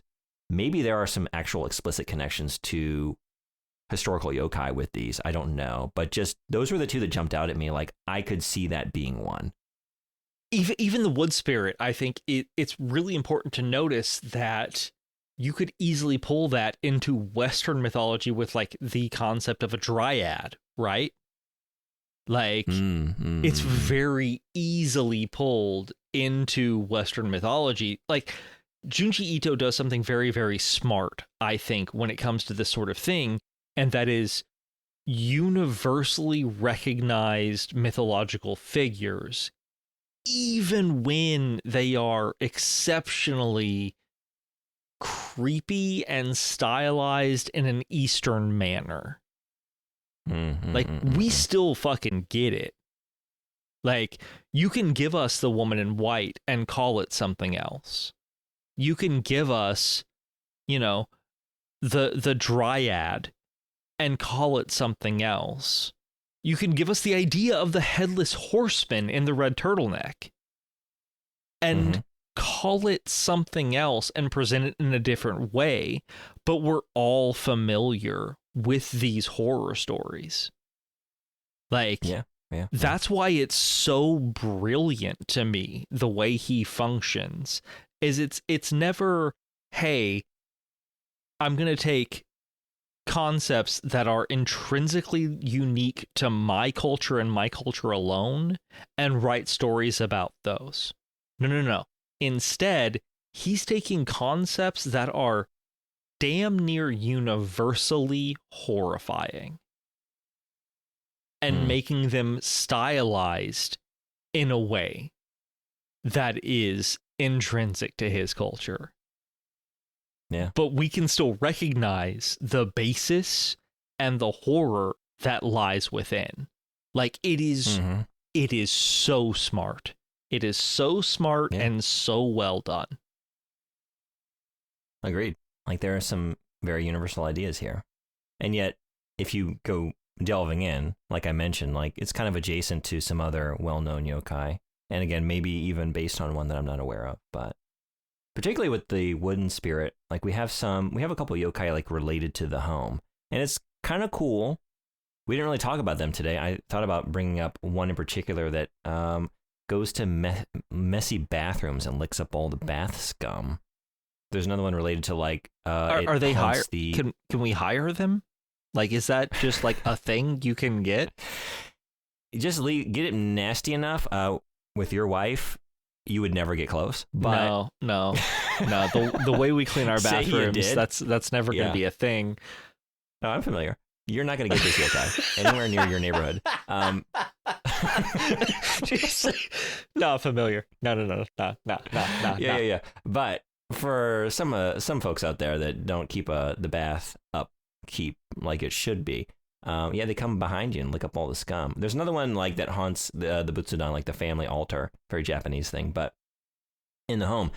S2: Maybe there are some actual explicit connections to historical yokai with these. I don't know, but just those were the two that jumped out at me. Like I could see that being one.
S1: Even the wood spirit, I think it's really important to notice that you could easily pull that into Western mythology with like the concept of a dryad, right? Like it's very easily pulled into Western mythology. Like Junji Ito does something very, very smart, I think, when it comes to this sort of thing. And that is universally recognized mythological figures, even when they are exceptionally creepy and stylized in an Eastern manner. We still fucking get it. Like, you can give us the woman in white and call it something else. You can give us, the dryad and call it something else. You can give us the idea of the headless horseman in the red turtleneck and call it something else and present it in a different way, but we're all familiar with these horror stories. Like, that's why it's so brilliant to me, the way he functions, is it's never, hey, I'm going to take concepts that are intrinsically unique to my culture and my culture alone and write stories about those. No. Instead, he's taking concepts that are damn near universally horrifying and making them stylized in a way that is intrinsic to his culture.
S2: Yeah.
S1: But we can still recognize the basis and the horror that lies within. Like, it is so smart. It is so smart and so well done.
S2: Agreed. Like, there are some very universal ideas here. And yet, if you go delving in, like I mentioned, like, it's kind of adjacent to some other well-known yokai. And again, maybe even based on one that I'm not aware of. But particularly with the wooden spirit, like, we have a couple yokai, like, related to the home. And it's kind of cool. We didn't really talk about them today. I thought about bringing up one in particular that goes to messy bathrooms and licks up all the bath scum. There's another one related to, like,
S1: are they hired? Can we hire them? Like, is that just like a thing you can get?
S2: Just get it nasty enough with your wife, you would never get close. But
S1: No. The way we clean our bathrooms, that's never going to be a thing.
S2: No, I'm familiar. You're not going to get this yokai anywhere near your neighborhood.
S1: No, familiar. No.
S2: Yeah. But for some folks out there that don't keep the bath upkeep like it should be, they come behind you and lick up all the scum. There's another one like that haunts the Butsudan, like the family altar, very Japanese thing, but in the home.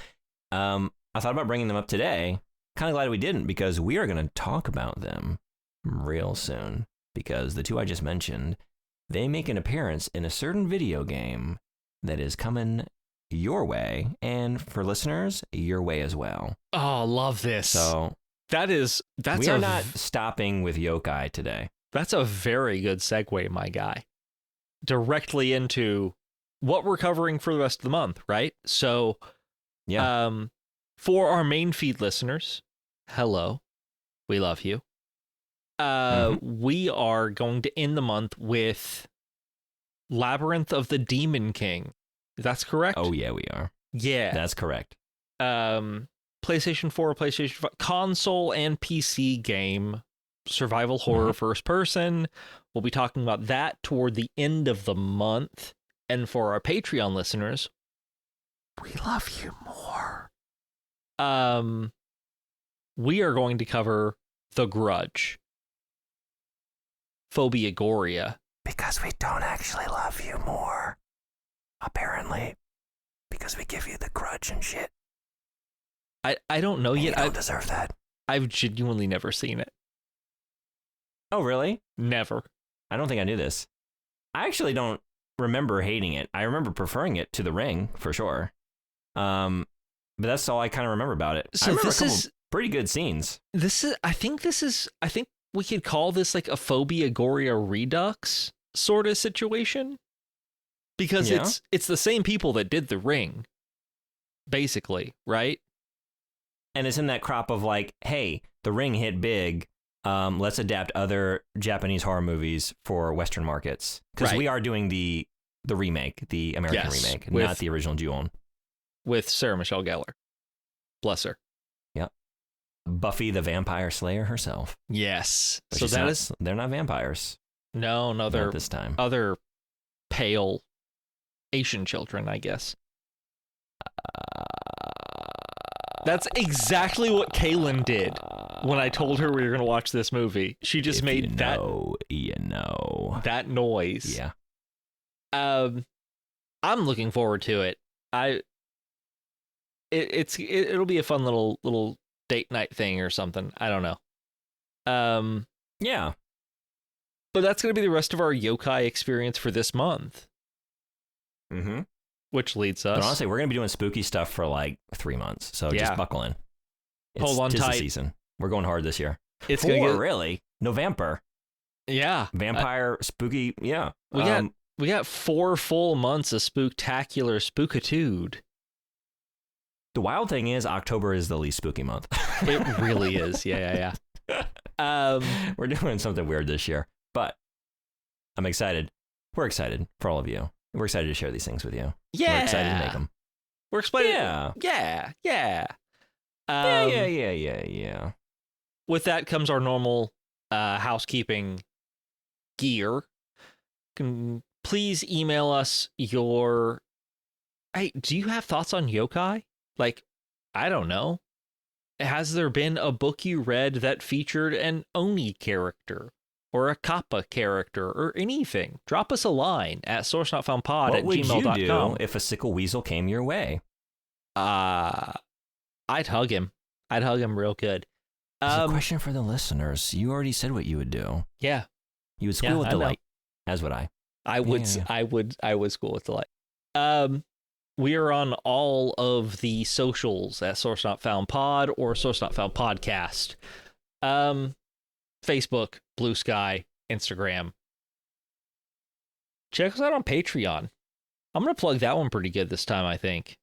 S2: I thought about bringing them up today. Kind of glad we didn't, because we are going to talk about them real soon, because the two I just mentioned, they make an appearance in a certain video game that is coming your way, and for listeners, your way as well.
S1: Oh, love this.
S2: So
S1: we
S2: are not stopping with yokai today.
S1: That's a very good segue, my guy. Directly into what we're covering for the rest of the month, right? So, for our main feed listeners, hello, we love you. We are going to end the month with Labyrinth of the Demon King. That's correct?
S2: Oh, yeah, we are.
S1: Yeah.
S2: That's correct.
S1: PlayStation 4, PlayStation 5, console and PC game, survival horror first person. We'll be talking about that toward the end of the month. And for our Patreon listeners, we love you more. We are going to cover The Grudge. Phobia-goria.
S2: Because we don't actually love you more. Apparently. Because we give you the grudge and shit.
S1: I don't know yet.
S2: You don't deserve that.
S1: I've genuinely never seen it.
S2: Oh, really?
S1: Never.
S2: I don't think I knew this. I actually don't remember hating it. I remember preferring it to The Ring, for sure. But that's all I kind of remember about it.
S1: So
S2: I remember
S1: this
S2: a couple
S1: is
S2: pretty good scenes.
S1: I think we could call this like a Phobia-goria redux sort of situation. Because it's the same people that did The Ring, basically, right?
S2: And it's in that crop of like, hey, The Ring hit big. Let's adapt other Japanese horror movies for Western markets. Because we are doing the remake, the American remake, not the original Ju-on.
S1: With Sarah Michelle Gellar. Bless her.
S2: Yep. Buffy the Vampire Slayer herself.
S1: Yes.
S2: But so they're not vampires.
S1: No, they're
S2: not this time.
S1: Other pale Asian children, I guess. That's exactly what Kaylin did when I told her we were going to watch this movie. She just made that noise.
S2: Yeah.
S1: I'm looking forward to it. It'll be a fun little date night thing or something. I don't know.
S2: Yeah.
S1: But that's going to be the rest of our yokai experience for this month.
S2: Mm-hmm.
S1: Which leads us.
S2: But honestly, we're going to be doing spooky stuff for like 3 months. So just buckle in.
S1: Hold on tight.
S2: The season. We're going hard this year.
S1: It's going to get
S2: really November.
S1: Yeah.
S2: Vampire, spooky. Yeah.
S1: We got 4 full months of spooktacular spookitude.
S2: The wild thing is October is the least spooky month.
S1: It really is. Yeah.
S2: We're doing something weird this year, but I'm excited. We're excited for all of you. We're excited to share these things with you.
S1: Yeah.
S2: We're excited to make them.
S1: We're excited.
S2: Yeah.
S1: Yeah.
S2: Yeah.
S1: With that comes our normal housekeeping gear. Please email us your... Hey, do you have thoughts on Yōkai? Like, I don't know. Has there been a book you read that featured an Oni character or a Kappa character or anything? Drop us a line at sourcenotfoundpod@gmail.com.
S2: What would you do if a sickle weasel came your way?
S1: I'd hug him. I'd hug him real good.
S2: It's a question for the listeners. You already said what you would do.
S1: Yeah.
S2: You would squeal with delight, as would I.
S1: I would squeal with delight. We are on all of the socials at Source Not Found Pod or Source Not Found Podcast. Facebook, Blue Sky, Instagram. Check us out on Patreon. I'm going to plug that one pretty good this time, I think.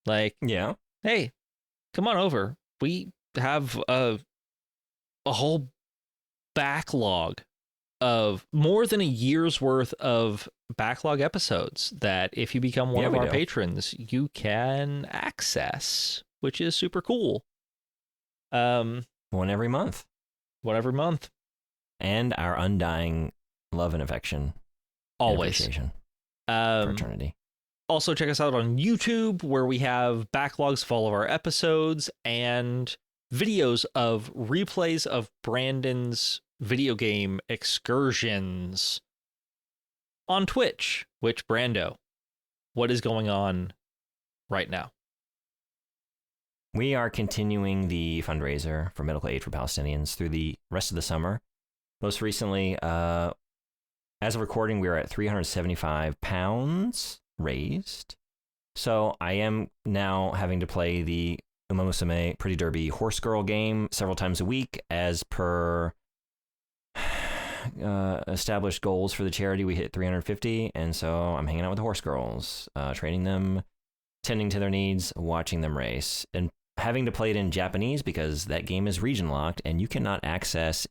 S1: Like,
S2: yeah.
S1: Hey, come on over. We have a whole backlog of more than a year's worth of backlog episodes that if you become one of our patrons, you can access, which is super cool.
S2: One every month. And our undying love and affection.
S1: Always.
S2: And appreciation. For eternity.
S1: Also, check us out on YouTube, where we have backlogs of all of our episodes and videos of replays of Brandon's video game excursions. On Twitch, which Brando, what is going on right now?
S2: We are continuing the fundraiser for medical aid for Palestinians through the rest of the summer. Most recently, as of recording, we are at £375 raised. So I am now having to play the Uma Musume Pretty Derby Horse Girl game several times a week as per established goals for the charity. We hit 350, and so I'm hanging out with the horse girls, training them, tending to their needs, watching them race, and having to play it in Japanese because that game is region locked and you cannot access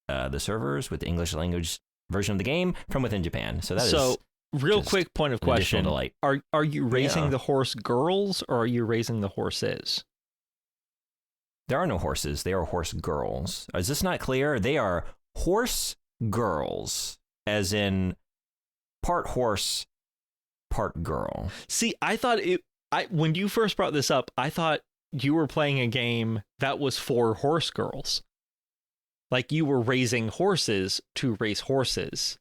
S2: the servers with the English language version of the game from within Japan. So that is
S1: real quick point of question. Are you raising the horse girls or are you raising the horses?
S2: There are no horses. They are horse girls. Is this not clear? They are horse girls, as in part horse, part girl.
S1: See, I thought when you first brought this up, I thought you were playing a game that was for horse girls. Like you were raising horses to race horses.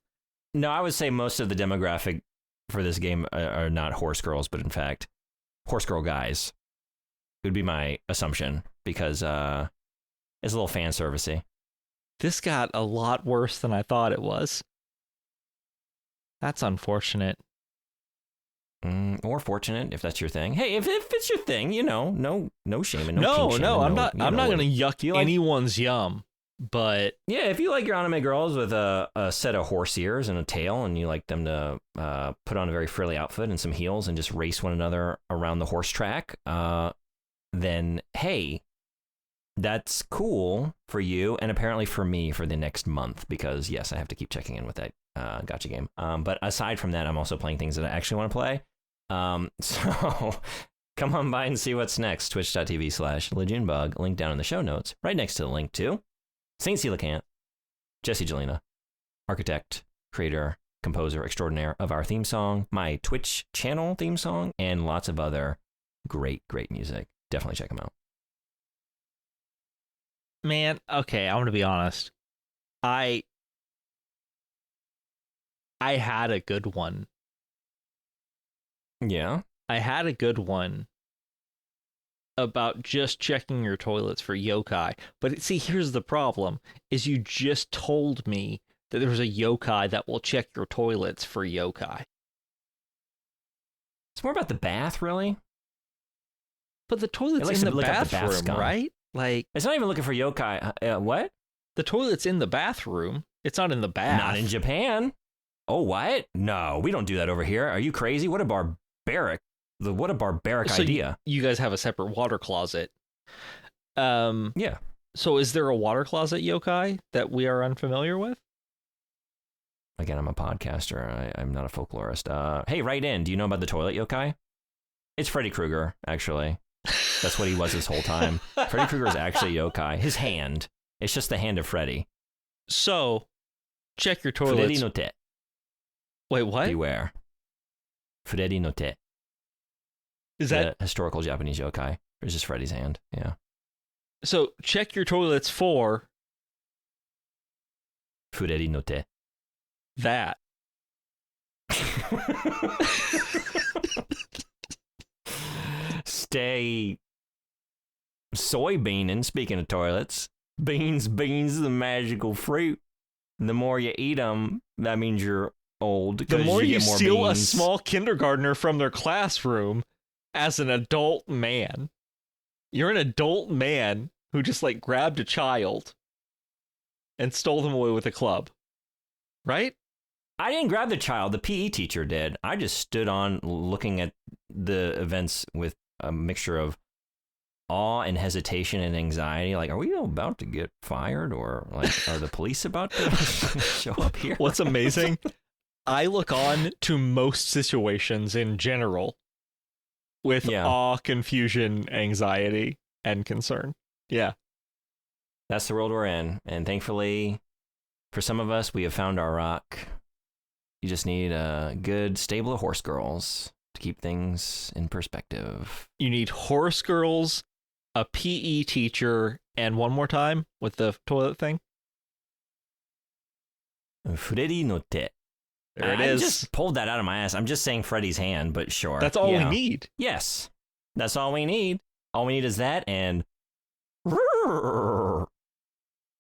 S2: No, I would say most of the demographic for this game are not horse girls, but in fact, horse girl guys. It would be my assumption because it's a little fan servicey.
S1: This got a lot worse than I thought it was. That's unfortunate.
S2: Or fortunate, if that's your thing. Hey, if it's your thing, no shame and
S1: no
S2: shame.
S1: I'm not going to yuck anyone's yum. But
S2: yeah, if you like your anime girls with a set of horse ears and a tail, and you like them to put on a very frilly outfit and some heels and just race one another around the horse track, then hey, that's cool for you, and apparently for me for the next month, because yes, I have to keep checking in with that gacha game. But aside from that, I'm also playing things that I actually want to play. So come on by and see what's next. Twitch.tv/LegionsBug, link down in the show notes, right next to the link to Saint Coelacanth, Jesse Jelena, architect, creator, composer extraordinaire of our theme song, my Twitch channel theme song, and lots of other great music. Definitely check them out.
S1: Man, okay, I'm going to be honest. I had a good one.
S2: Yeah?
S1: I had a good one about just checking your toilets for yokai. But see, here's the problem, is you just told me that there's a yokai that will check your toilets for yokai.
S2: It's more about the bath, really?
S1: But the toilet's in the bathroom, right? Like,
S2: it's not even looking for yokai. What?
S1: The toilet's in the bathroom. It's not in the bath.
S2: Not in Japan. Oh, what? No, we don't do that over here. Are you crazy? What a barbaric idea.
S1: You guys have a separate water closet.
S2: Yeah.
S1: So is there a water closet yokai that we are unfamiliar with?
S2: Again, I'm a podcaster. I'm not a folklorist. Hey, write in. Do you know about the toilet yokai? It's Freddy Krueger, actually. That's what he was this whole time. Freddy Krueger is actually a yokai. His hand. It's just the hand of Freddy.
S1: So, check your toilets.
S2: Freddy no te.
S1: Wait, what?
S2: Beware. Freddy no te.
S1: Is that
S2: the historical Japanese yokai? It's just Freddy's hand. Yeah.
S1: So, check your toilets for
S2: Freddy no te.
S1: that.
S2: Stay soybeaning. Speaking of toilets, beans, the magical fruit. The more you eat them, that means you're old.
S1: The more you
S2: get more
S1: steal
S2: beans.
S1: a small kindergartner from their classroom as an adult man, you're an adult man who just like grabbed a child and stole them away with a club, right?
S2: I didn't grab the child. The PE teacher did. I just stood on looking at the events with a mixture of awe and hesitation and anxiety. Like, are we about to get fired, or like, are the police about to show up here?
S1: What's amazing, I look on to most situations in general with awe, confusion, anxiety, and concern. Yeah.
S2: That's the world we're in. And thankfully, for some of us, we have found our rock. You just need a good stable of horse girls to keep things in perspective.
S1: You need horse girls, a PE teacher, and one more time with the toilet thing.
S2: Freddy no te.
S1: There it
S2: I
S1: is.
S2: just pulled that out of my ass. I'm just saying Freddy's hand, but sure.
S1: That's all we need.
S2: Yes. That's all we need. All we need is that and